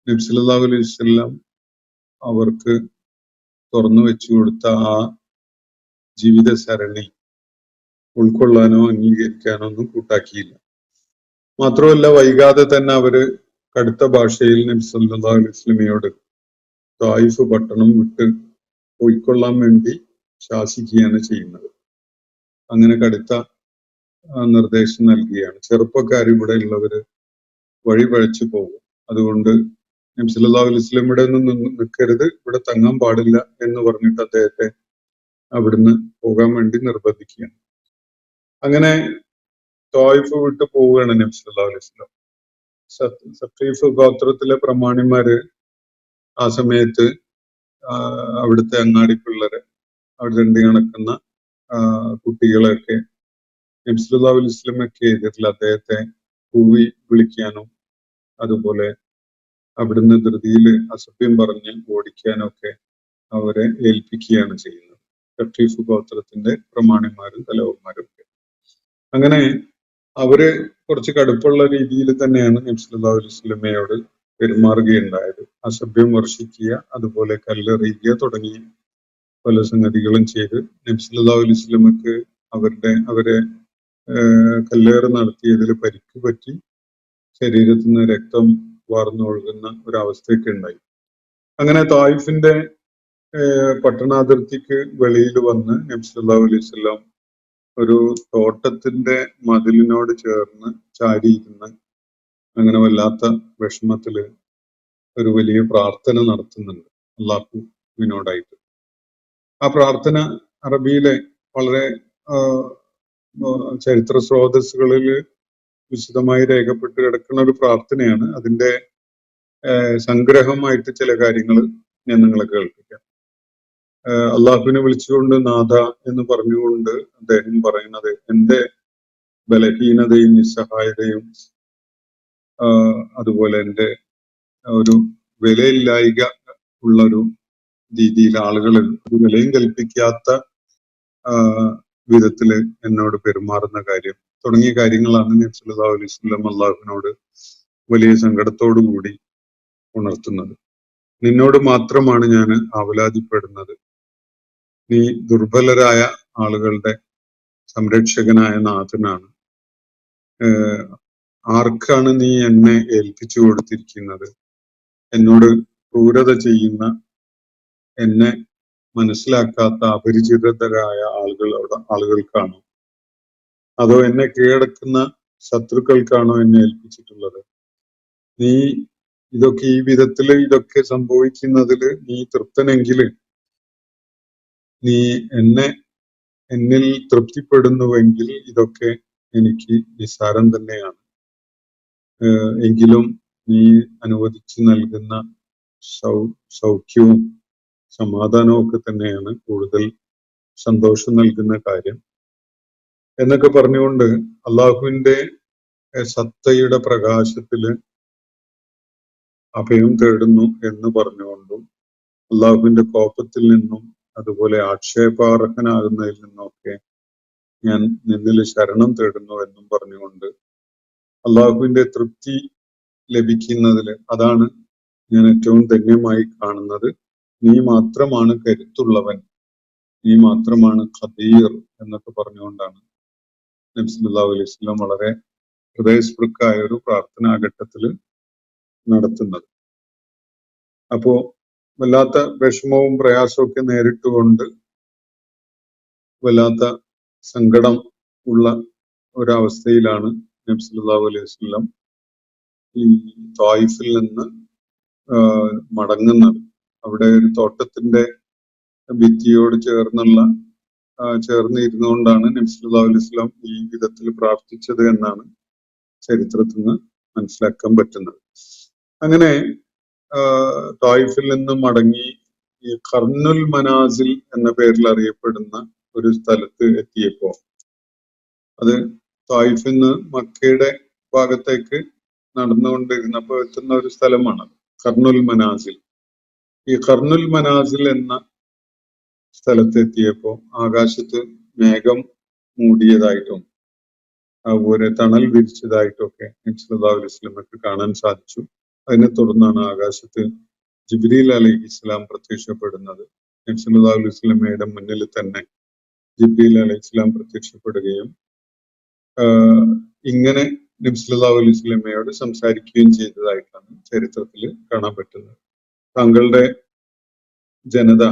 നബി സല്ലല്ലാഹു അലൈഹി വസല്ലം അവർക്ക് തുറന്നു വെച്ചു കൊടുത്ത ആ ജീവിത സരണി ഉൾക്കൊള്ളാനോ അംഗീകരിക്കാനോ ഒന്നും കൂട്ടാക്കിയില്ല. മാത്രമല്ല, വൈകാതെ തന്നെ അവര് കടുത്ത ഭാഷയിൽ നബി സല്ലല്ലാഹു അലൈഹി വസല്ലമയോട് ത്വായിഫ് പട്ടണം വിട്ട് പോയിക്കൊള്ളാൻ വേണ്ടി ശാസിക്കുകയാണ് ചെയ്യുന്നത്. അങ്ങനെ കടുത്ത നിർദ്ദേശം നൽകുകയാണ്. ചെറുപ്പക്കാർ ഇവിടെ ഉള്ളവര് വഴി പഴച്ചു പോകും, അതുകൊണ്ട് നബി സല്ലല്ലാഹു അലൈഹി വസല്ലം ഇവിടെ ഒന്നും നിൽക്കരുത്, ഇവിടെ തങ്ങാൻ പാടില്ല എന്ന് പറഞ്ഞിട്ട് അദ്ദേഹത്തെ അവിടുന്ന് പോകാൻ വേണ്ടി നിർബന്ധിക്കുകയാണ്. അങ്ങനെ ത്വായിഫ് വിട്ട് പോവുകയാണ് നബി സല്ലല്ലാഹു അലൈഹി വസല്ലം. സഖീഫ് ഗോത്രത്തിലെ പ്രമാണിമാര് ആ സമയത്ത് അവിടുത്തെ അങ്ങാടി പിള്ളേരെ, അവിടെ രണ്ടി നടക്കുന്ന കുട്ടികളെയൊക്കെ നബി സല്ലല്ലാഹു അലൈഹി വസല്ലമയ്ക്ക് എതിരിൽ അദ്ദേഹത്തെ കൂവി വിളിക്കാനും അതുപോലെ അവിടുന്ന് ധൃതിയിൽ അസഭ്യം പറഞ്ഞ് ഓടിക്കാനൊക്കെ അവരെ ഏൽപ്പിക്കുകയാണ് ചെയ്യുന്നത്, സഖീഫ് ഗോത്രത്തിന്റെ പ്രമാണിമാരും തലവന്മാരും ഒക്കെ. അങ്ങനെ അവര് കുറച്ച് കടുപ്പുള്ള രീതിയിൽ തന്നെയാണ് നബി സല്ലല്ലാഹു അലൈഹി വസല്ലമയോട് പെരുമാറുകയുണ്ടായത്. അസഭ്യം വർഷിക്കുക, അതുപോലെ കല്ലെറിയുക തുടങ്ങിയ പല സംഗതികളും ചെയ്ത് നബി സല്ലല്ലാഹു അലൈഹി വസല്ലമക്ക് അവരെ കല്ലേറ് നടത്തിയതിൽ പരിക്ക് പറ്റി ശരീരത്തിൽ നിന്ന് രക്തം വാർന്നൊഴുകുന്ന ഒരവസ്ഥയൊക്കെ ഉണ്ടായി. അങ്ങനെ തായിഫിന്റെ പട്ടണാതിർത്തിക്ക് വെളിയിൽ വന്ന് നബി സല്ലല്ലാഹു അലൈഹി വസല്ലം ഒരു തോട്ടത്തിന്റെ മതിലിനോട് ചേർന്ന് ചാരിയിരുന്ന് അങ്ങനെ വല്ലാത്ത വിഷമത്തില് ഒരു വലിയ പ്രാർത്ഥന നടത്തുന്നുണ്ട് അള്ളാഹുവിനോടായിട്ട്. ആ പ്രാർത്ഥന അറബിയിലെ വളരെ ചരിത്ര സ്രോതസ്സുകളിൽ വിശദമായി രേഖപ്പെട്ട് കിടക്കുന്ന ഒരു പ്രാർത്ഥനയാണ്. അതിന്റെ സംഗ്രഹമായിട്ട് ചില കാര്യങ്ങൾ ഞാൻ നിങ്ങളെ കേൾപ്പിക്കാം. അള്ളാഹുവിനെ വിളിച്ചുകൊണ്ട് നാഥ എന്ന് പറഞ്ഞുകൊണ്ട് അദ്ദേഹം പറയുന്നത്, എന്റെ ബലഹീനതയും നിസ്സഹായതയും അതുപോലെ എൻ്റെ ഒരു വിലയില്ലായ്ക ഉള്ളൊരു രീതിയിൽ ആളുകൾ ഒരു വിലയും കൽപ്പിക്കാത്ത വിധത്തില് എന്നോട് പെരുമാറുന്ന കാര്യം തുടങ്ങിയ കാര്യങ്ങളാണ് നബി സല്ലല്ലാഹു അലൈഹി വസല്ലം അള്ളാഹുവിനോട് വലിയ സങ്കടത്തോടു കൂടി ഉണർത്തുന്നത്. നിന്നോട് മാത്രമാണ് ഞാൻ ആവലാതിപ്പെടുന്നത്. നീ ദുർബലരായ ആളുകളുടെ സംരക്ഷകനായ നാഥനാണ്. ആർക്കാണ് നീ എന്നെ ഏൽപ്പിച്ചു കൊടുത്തിരിക്കുന്നത്? എന്നോട് ക്രൂരത ചെയ്യുന്ന, എന്നെ മനസ്സിലാക്കാത്ത അപരിചിതരായ ആളുകൾക്കാണോ, അതോ എന്നെ കീഴടക്കുന്ന ശത്രുക്കൾക്കാണോ എന്നെ ഏൽപ്പിച്ചിട്ടുള്ളത്? നീ ഈ വിധത്തില് ഇതൊക്കെ സംഭവിക്കുന്നതില് നീ തൃപ്തനെങ്കിൽ നീ എന്നിൽ തൃപ്തിപ്പെടുന്നുവെങ്കിൽ ഇതൊക്കെ എനിക്ക് നിസ്സാരം തന്നെയാണ്. എങ്കിലും നീ അനുവദിച്ചു നൽകുന്ന സൗഖ്യവും സമാധാനവും ഒക്കെ തന്നെയാണ് കൂടുതൽ സന്തോഷം നൽകുന്ന കാര്യം എന്നൊക്കെ പറഞ്ഞുകൊണ്ട് അള്ളാഹുവിന്റെ സത്തയുടെ പ്രകാശത്തില് അഭയം തേടുന്നു എന്ന് പറഞ്ഞുകൊണ്ടും അള്ളാഹുവിന്റെ കോപത്തിൽ നിന്നും അതുപോലെ ആക്ഷേപാർഹനാകുന്നതിൽ നിന്നൊക്കെ ഞാൻ നിന്നിൽ ശരണം തേടുന്നു എന്നും പറഞ്ഞുകൊണ്ട് അള്ളാഹുവിന്റെ തൃപ്തി ലഭിക്കുന്നതിൽ അതാണ് ഞാൻ ഏറ്റവും ധന്യമായി കാണുന്നത്. നീ മാത്രമാണ് കരുത്തുള്ളവൻ, നീ മാത്രമാണ് ഖദീർ എന്നൊക്കെ പറഞ്ഞുകൊണ്ടാണ് നബി സല്ലല്ലാഹു അലൈഹി വസല്ലം വളരെ ഹൃദയസ്പൃക്കായ ഒരു പ്രാർത്ഥനാ ഘട്ടത്തില് നടത്തുന്നത്. അപ്പോ വല്ലാത്ത വിഷമവും പ്രയാസവും ഒക്കെ നേരിട്ടുകൊണ്ട് വല്ലാത്ത സങ്കടം ഉള്ള ഒരവസ്ഥയിലാണ് നബി സല്ലല്ലാഹു അലൈഹി വസല്ലം ഈ ത്വായിഫിൽ നിന്ന് മടങ്ങുന്നത്. അവിടെ ഒരു തോട്ടത്തിന്റെ ഭിത്തിയോട് ചേർന്നിരുന്നുകൊണ്ടാണ് നബി സല്ലല്ലാഹു അലൈഹി വസല്ലം ഈ വിധത്തിൽ പ്രാർത്ഥിച്ചത് എന്നാണ് ചരിത്രത്തിൽ നിന്ന് മനസ്സിലാക്കാൻ പറ്റുന്നത്. അങ്ങനെ ത്വായിഫിൽ നിന്ന് മടങ്ങി ഈ ഖർനുൽ മനാസിൽ എന്ന പേരിൽ അറിയപ്പെടുന്ന ഒരു സ്ഥലത്ത് എത്തിയപ്പോ, അത് ത്വായിഫിൽ നിന്ന് മക്കയുടെ ഭാഗത്തേക്ക് നടന്നുകൊണ്ടിരുന്നപ്പോ എത്തുന്ന ഒരു സ്ഥലമാണ് ഖർനുൽ മനാസിൽ. ഈ ഖർനുൽ മനാസിൽ എന്ന സ്ഥലത്തെത്തിയപ്പോ ആകാശത്ത് മേഘം മൂടിയതായിട്ടും അതുപോലെ തണൽ വിരിച്ചതായിട്ടും ഒക്കെ നബി സല്ലല്ലാഹു അലൈഹി വസല്ലമക്ക് കാണാൻ സാധിച്ചു. അതിനെ തുടർന്നാണ് ആകാശത്ത് ജിബ്രീൽ അലൈഹിസ്സലാം പ്രത്യക്ഷപ്പെടുന്നത്. നബി സല്ലല്ലാഹു അലൈഹി വസല്ലമയുടെ മുന്നിൽ തന്നെ ജിബ്രീൽ അലൈഹിസ്സലാം പ്രത്യക്ഷപ്പെടുകയും ഇങ്ങനെ നബി സല്ലല്ലാഹു അലൈഹി വസല്ലമയോട് സംസാരിക്കുകയും ചെയ്തതായിട്ടാണ് ചരിത്രത്തിൽ കാണാൻ പറ്റുന്നത്. താങ്കളുടെ ജനത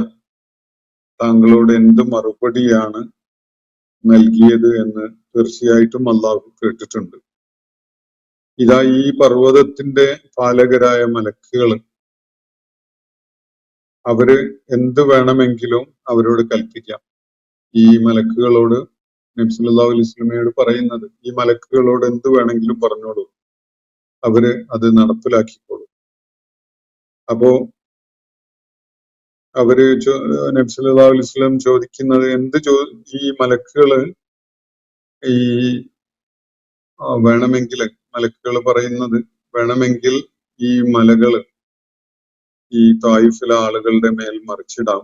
താങ്കളോട് എന്ത് മറുപടിയാണ് നൽകിയത് എന്ന് തീർച്ചയായിട്ടും അള്ളാഹു കേട്ടിട്ടുണ്ട്. ഇതാ ഈ പർവ്വതത്തിന്റെ പാലകരായ മലക്കുകൾ അവര് എന്ത് വേണമെങ്കിലും അവരോട് കൽപ്പിക്കാം. ഈ മലക്കുകളോട് നബി സല്ലല്ലാഹു അലൈഹി വസല്ലമയോട് പറയുന്നത്, ഈ മലക്കുകളോട് എന്ത് വേണമെങ്കിലും പറഞ്ഞോളൂ, അവര് അത് നടപ്പിലാക്കിക്കോളൂ. അപ്പോ അവര് നബി സല്ലല്ലാഹു അലൈഹി വസല്ലം ചോദിക്കുന്നത് ഈ മലക്കുകള് ഈ മലക്കുകൾ പറയുന്നത് വേണമെങ്കിൽ ഈ മലകള് ഈ ത്വായിഫിലെ ആളുകളുടെ മേൽ മറിച്ചിടാം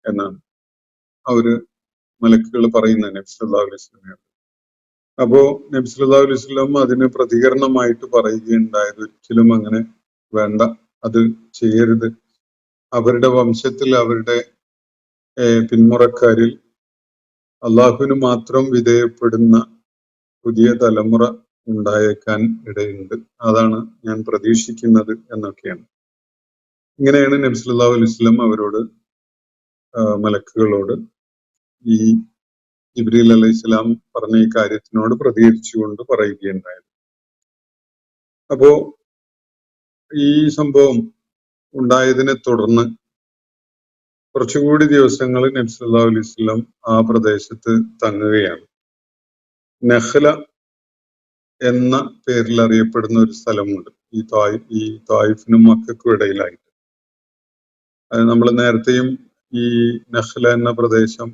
എന്നാണ് അവര് മലക്കുകൾ പറയുന്നത് നബി സല്ലല്ലാഹു അലൈഹി വസല്ലമയോട്. അപ്പോ നബി സല്ലല്ലാഹു അലൈഹി വസല്ലം അതിന് പ്രതികരണമായിട്ട് പറയുകയുണ്ടായത്, ഒരിക്കലും അങ്ങനെ വേണ്ട, അത് ചെയ്യരുത്. അവരുടെ വംശത്തിൽ, അവരുടെ പിന്മുറക്കാരിൽ അള്ളാഹുവിന് മാത്രം വിധേയപ്പെടുന്ന പുതിയ തലമുറ ഉണ്ടായേക്കാൻ ഇടയുണ്ട്, അതാണ് ഞാൻ പ്രതീക്ഷിക്കുന്നത് എന്നൊക്കെയാണ്. ഇങ്ങനെയാണ് നബി സല്ലല്ലാഹു അലൈഹി വസല്ലം അവരോട്, മലക്കുകളോട് ഈ ജിബ്രീൽ അലൈഹിസ്സലാം പറഞ്ഞ ഈ കാര്യത്തിനോട് പ്രതികരിച്ചുകൊണ്ട് പറയുകയുണ്ടായത്. അപ്പോ ഈ സംഭവം ഉണ്ടായതിനെ തുടർന്ന് കുറച്ചുകൂടി ദിവസങ്ങൾ നബി സല്ലല്ലാഹു അലൈഹി വസല്ലം ആ പ്രദേശത്ത് തങ്ങുകയാണ്. നഖ്ല എന്ന പേരിൽ അറിയപ്പെടുന്ന ഒരു സ്ഥലമുണ്ട് ഈ ത്വായിഫിനും മക്കയ്ക്കും ഇടയിലായിട്ട്. അത് നമ്മൾ നേരത്തെയും ഈ നഖ്ല എന്ന പ്രദേശം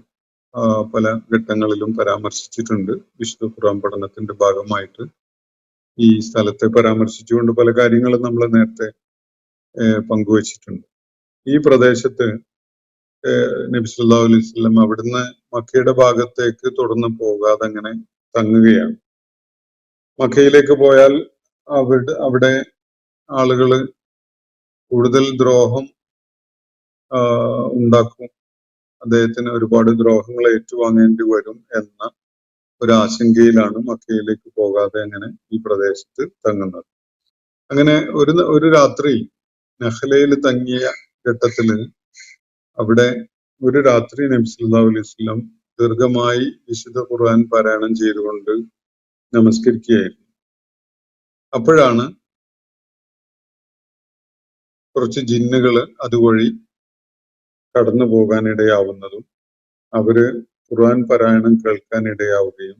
പല ഘട്ടങ്ങളിലും പരാമർശിച്ചിട്ടുണ്ട്. വിശുദ്ധ ഖുർആൻ പഠനത്തിന്റെ ഭാഗമായിട്ട് ഈ സ്ഥലത്തെ പരാമർശിച്ചുകൊണ്ട് പല കാര്യങ്ങളും നമ്മൾ നേരത്തെ പങ്കുവച്ചിട്ടുണ്ട്. ഈ പ്രദേശത്ത് നബി സല്ലല്ലാഹു അലൈഹി വസല്ലം അവിടുന്ന് മക്കയുടെ ഭാഗത്തേക്ക് തുടർന്ന് പോകാതെ അങ്ങനെ തങ്ങുകയാണ്. മക്കയിലേക്ക് പോയാൽ അവിടെ ആളുകള് കൂടുതൽ ദ്രോഹം ഉണ്ടാക്കും, അദ്ദേഹത്തിന് ഒരുപാട് ദ്രോഹങ്ങൾ ഏറ്റുവാങ്ങേണ്ടി വരും എന്ന ഒരു ആശങ്കയിലാണ് മക്കയിലേക്ക് പോകാതെ അങ്ങനെ ഈ പ്രദേശത്ത് തങ്ങുന്നത്. അങ്ങനെ ഒരു രാത്രി നഖ്ലയിൽ തങ്ങിയ ഘട്ടത്തില് അവിടെ ഒരു രാത്രി നബി സല്ലല്ലാഹു അലൈഹി വസല്ലം ദീർഘമായി വിശുദ്ധ ഖുർആൻ പാരായണം ചെയ്തുകൊണ്ട് നമസ്കരിക്കുകയായിരുന്നു. അപ്പോഴാണ് കുറച്ച് ജിന്നുകള് അതുവഴി കടന്നു പോകാനിടയാവുന്നതും അവര് ഖുർആൻ പാരായണം കേൾക്കാൻ ഇടയാവുകയും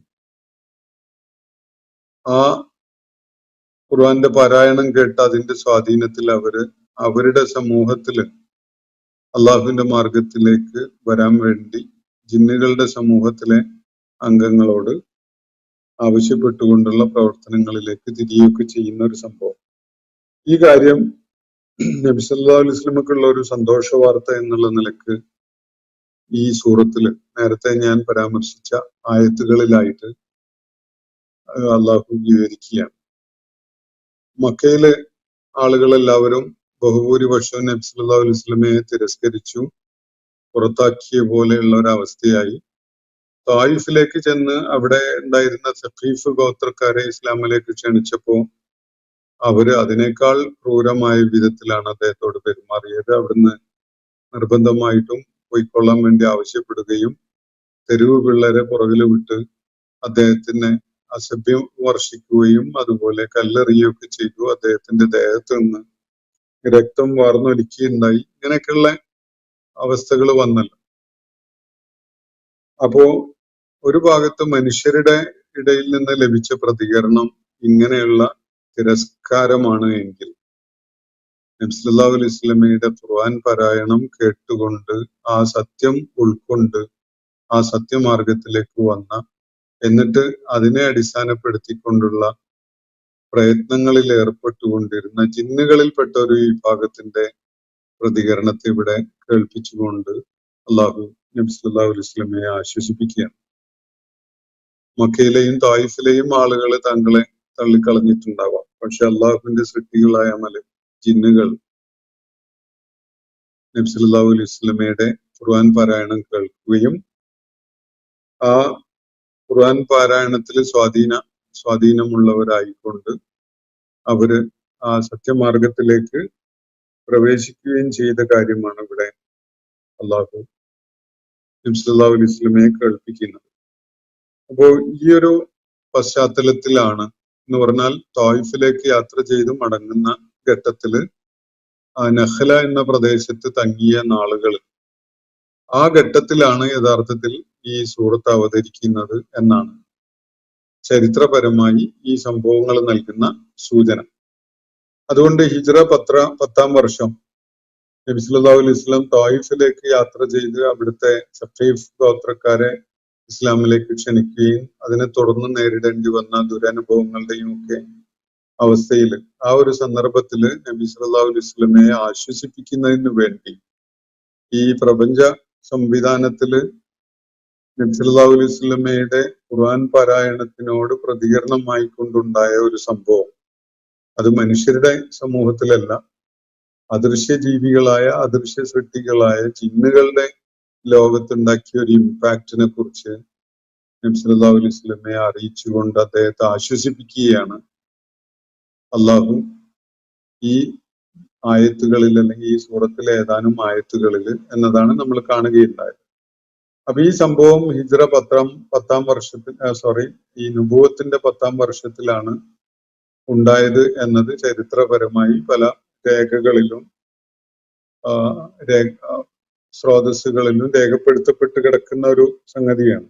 ആ ഖുർആന്റെ പാരായണം കേട്ട് അതിന്റെ സ്വാധീനത്തിൽ അവരുടെ സമൂഹത്തില് അള്ളാഹുവിന്റെ മാർഗത്തിലേക്ക് വരാൻ വേണ്ടി ജിന്നുകളുടെ സമൂഹത്തിലെ അംഗങ്ങളോട് ആവശ്യപ്പെട്ടുകൊണ്ടുള്ള പ്രവർത്തനങ്ങളിലേക്ക് തിരിയുകയൊക്കെ ചെയ്യുന്ന ഒരു സംഭവം. ഈ കാര്യം നബി സല്ലല്ലാഹു അലൈഹി വസല്ലമക്കുള്ള ഒരു സന്തോഷ വാർത്ത എന്നുള്ള നിലക്ക് ഈ സൂറത്തില് നേരത്തെ ഞാൻ പരാമർശിച്ച ആയത്തുകളിലായിട്ട് അള്ളാഹു വിവരിക്കുകയാണ്. മക്കയിലെ ആളുകളെല്ലാവരും ബഹുഭൂരിപക്ഷവും നബി സല്ലല്ലാഹു അലൈഹി വസല്ലമയെ തിരസ്കരിച്ചു, പുറത്താക്കിയ പോലെയുള്ള ഒരവസ്ഥയായി. തായിഫിലേക്ക് ചെന്ന് അവിടെ ഉണ്ടായിരുന്ന സഖീഫ് ഗോത്രക്കാരെ ഇസ്ലാമിലേക്ക് ക്ഷണിച്ചപ്പോ അവര് അതിനേക്കാൾ ക്രൂരമായ വിധത്തിലാണ് അദ്ദേഹത്തോട് പെരുമാറിയത്. അവിടുന്ന് നിർബന്ധമായിട്ടും പോയിക്കൊള്ളാൻ വേണ്ടി ആവശ്യപ്പെടുകയും തെരുവ് പിള്ളേരെ പുറകിൽ വിട്ട് അദ്ദേഹത്തിന് അസഭ്യം വർഷിക്കുകയും അതുപോലെ കല്ലെറിയുകയൊക്കെ ചെയ്തു. അദ്ദേഹത്തിന്റെ ദേഹത്ത് നിന്ന് രക്തം വാർന്നൊലിക്കുകയുണ്ടായി. ഇങ്ങനെയൊക്കെയുള്ള അവസ്ഥകൾ വന്നല്ലോ. അപ്പോ ഒരു ഭാഗത്ത് മനുഷ്യരുടെ ഇടയിൽ നിന്ന് ലഭിച്ച പ്രതികരണം ഇങ്ങനെയുള്ള തിരസ്കാരമാണ് എങ്കിൽ നബി സല്ലല്ലാഹു അലൈഹി വസല്ലമയുടെ ഖുർആൻ പാരായണം കേട്ടുകൊണ്ട് ആ സത്യം ഉൾക്കൊണ്ട് ആ സത്യമാർഗത്തിലേക്ക് വന്ന, എന്നിട്ട് അതിനെ അടിസ്ഥാനപ്പെടുത്തിക്കൊണ്ടുള്ള പ്രയത്നങ്ങളിൽ ഏർപ്പെട്ടുകൊണ്ടിരുന്ന ജിന്നുകളിൽപ്പെട്ട ഒരു വിഭാഗത്തിന്റെ പ്രതികരണത്തെ ഇവിടെ കേൾപ്പിച്ചുകൊണ്ട് അള്ളാഹു നബി സല്ലല്ലാഹു അലൈഹി വസല്ലമയെ ആശ്വസിപ്പിക്കുകയാണ്. മക്കയിലെയും തായിഫിലെയും ആളുകൾ തങ്ങളെ തള്ളിക്കളഞ്ഞിട്ടുണ്ടാവാം, പക്ഷെ അള്ളാഹുവിന്റെ സൃഷ്ടികളായ ജിന്നുകൾ നബി സല്ലല്ലാഹു അലൈഹി വസല്ലമയുടെ ഖുർആൻ പാരായണം കേൾക്കുകയും ആ ഖുർആൻ പാരായണത്തിൽ സ്വാധീനമുള്ളവരായിക്കൊണ്ട് അവര് ആ സത്യമാർഗത്തിലേക്ക് പ്രവേശിക്കുകയും ചെയ്ത കാര്യമാണ് ഇവിടെ അള്ളാഹു നബി സല്ലല്ലാഹു അലൈഹി വസല്ലമയെ കേൾപ്പിക്കുന്നത്. അപ്പോ ഈ ഒരു പശ്ചാത്തലത്തിലാണ് എന്ന് പറഞ്ഞാൽ തായിഫിലേക്ക് യാത്ര ചെയ്ത് മടങ്ങുന്ന ഘട്ടത്തില് നഖ്ല എന്ന പ്രദേശത്ത് തങ്ങിയ നാളുകൾ, ആ ഘട്ടത്തിലാണ് യഥാർത്ഥത്തിൽ ഈ സൂറത്ത് അവതരിക്കുന്നത് എന്നാണ് ചരിത്രപരമായി ഈ സംഭവങ്ങൾ നൽകുന്ന സൂചന. അതുകൊണ്ട് ഹിജ്റ 10-ാം വർഷം നബി സല്ലല്ലാഹു അലൈഹി വസല്ലം തായിഫിലേക്ക് യാത്ര ചെയ്ത് അവിടുത്തെ സഖീഫ് ഗോത്രക്കാരെ ഇസ്ലാമിലേക്ക് ക്ഷണിക്കുകയും അതിനെ തുടർന്ന് നേരിടേണ്ടി വന്ന ദുരനുഭവങ്ങളുടെയും ഒക്കെ അവസ്ഥയിൽ ആ ഒരു സന്ദർഭത്തിൽ നബി സല്ലല്ലാഹു അലൈഹി വസല്ലമയെ ആശ്വസിപ്പിക്കുന്നതിന് വേണ്ടി ഈ പ്രപഞ്ച സംവിധാനത്തില് നബി സല്ലല്ലാഹു അലൈഹി വസല്ലമയുടെ ഖുർആൻ പാരായണത്തിനോട് പ്രതികരണമായി കൊണ്ടുണ്ടായ ഒരു സംഭവം, അത് മനുഷ്യരുടെ സമൂഹത്തിലല്ല, അദൃശ്യ ജീവികളായ അദൃശ്യ സൃഷ്ടികളായ ജിന്നുകളുടെ ലോകത്തുണ്ടാക്കിയ ഒരു ഇമ്പാക്റ്റിനെ കുറിച്ച് നബി സല്ലല്ലാഹു അലൈഹി വസല്ലമയെ അറിയിച്ചുകൊണ്ട് അദ്ദേഹത്തെ ആശ്വസിപ്പിക്കുകയാണ് അള്ളാഹു ഈ ആയത്തുകളിൽ, അല്ലെങ്കിൽ ഈ സൂറത്തിലെ ഏതാനും ആയത്തുകളിൽ എന്നതാണ് നമ്മൾ കാണുകയുണ്ടായത്. അപ്പൊ ഈ സംഭവം ഹിജ്റ 10-ാം വർഷത്തിൽ ഈ നുബുവത്തിന്റെ 10-ാം വർഷത്തിലാണ് ഉണ്ടായത് എന്നത് ചരിത്രപരമായി പല രേഖകളിലും സ്രോതസ്സുകളിലും രേഖപ്പെടുത്തപ്പെട്ട് കിടക്കുന്ന ഒരു സംഗതിയാണ്.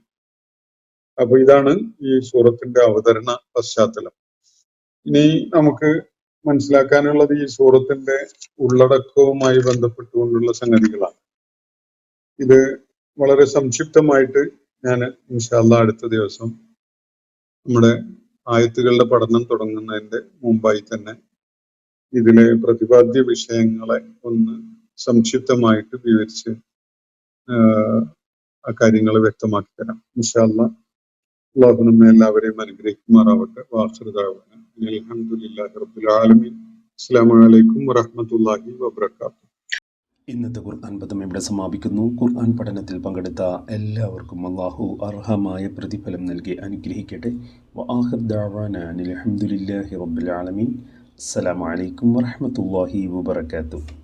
അപ്പൊ ഇതാണ് ഈ സൂറത്തിന്റെ അവതരണ പശ്ചാത്തലം. ഇനി നമുക്ക് മനസ്സിലാക്കാനുള്ളത് ഈ സൂറത്തിന്റെ ഉള്ളടക്കവുമായി ബന്ധപ്പെട്ടുകൊണ്ടുള്ള സംഗതികളാണ്. ഇത് വളരെ സംക്ഷിപ്തമായിട്ട് ഞാൻ ഇൻഷാ അല്ലാഹ് അടുത്ത ദിവസം നമ്മുടെ ആയത്തുകളുടെ പഠനം തുടങ്ങുന്നതിന്റെ മുമ്പായി തന്നെ ഇതിലെ പ്രതിപാദ്യ വിഷയങ്ങളെ ഒന്ന് സംക്ഷിപ്തമായിട്ട് വിവരിച്ച് ആ കാര്യങ്ങൾ വ്യക്തമാക്കി തരാം ഇൻഷാ അല്ലാഹ്. അല്ലാഹു നമ്മെ എല്ലാവരെയും അനുഗ്രഹിക്കുമാറാവട്ടെ. വാഖിറു ദഅ്വാനാ അൽഹംദുലില്ലാഹി റബ്ബിൽ ആലമീൻ. അസ്സലാമു അലൈക്കും വറഹ്മത്തുള്ളാഹി വബറകാതുഹു. ഇന്നത്തെ ഖുർആൻ പദം ഇവിടെ സമാപിക്കുന്നു. ഖുർആൻ പഠനത്തിൽ പങ്കെടുത്ത എല്ലാവർക്കും അള്ളാഹു അർഹമായ പ്രതിഫലം നൽകി അനുഗ്രഹിക്കട്ടെ. വആഖിർ ദഅവാനാ അനിൽ ഹംദുലില്ലാഹി റബ്ബിൽ ആലമീൻ. അസ്സലാമു അലൈക്കും വറഹ്മത്തുള്ളാഹി വബറകാതുഹു.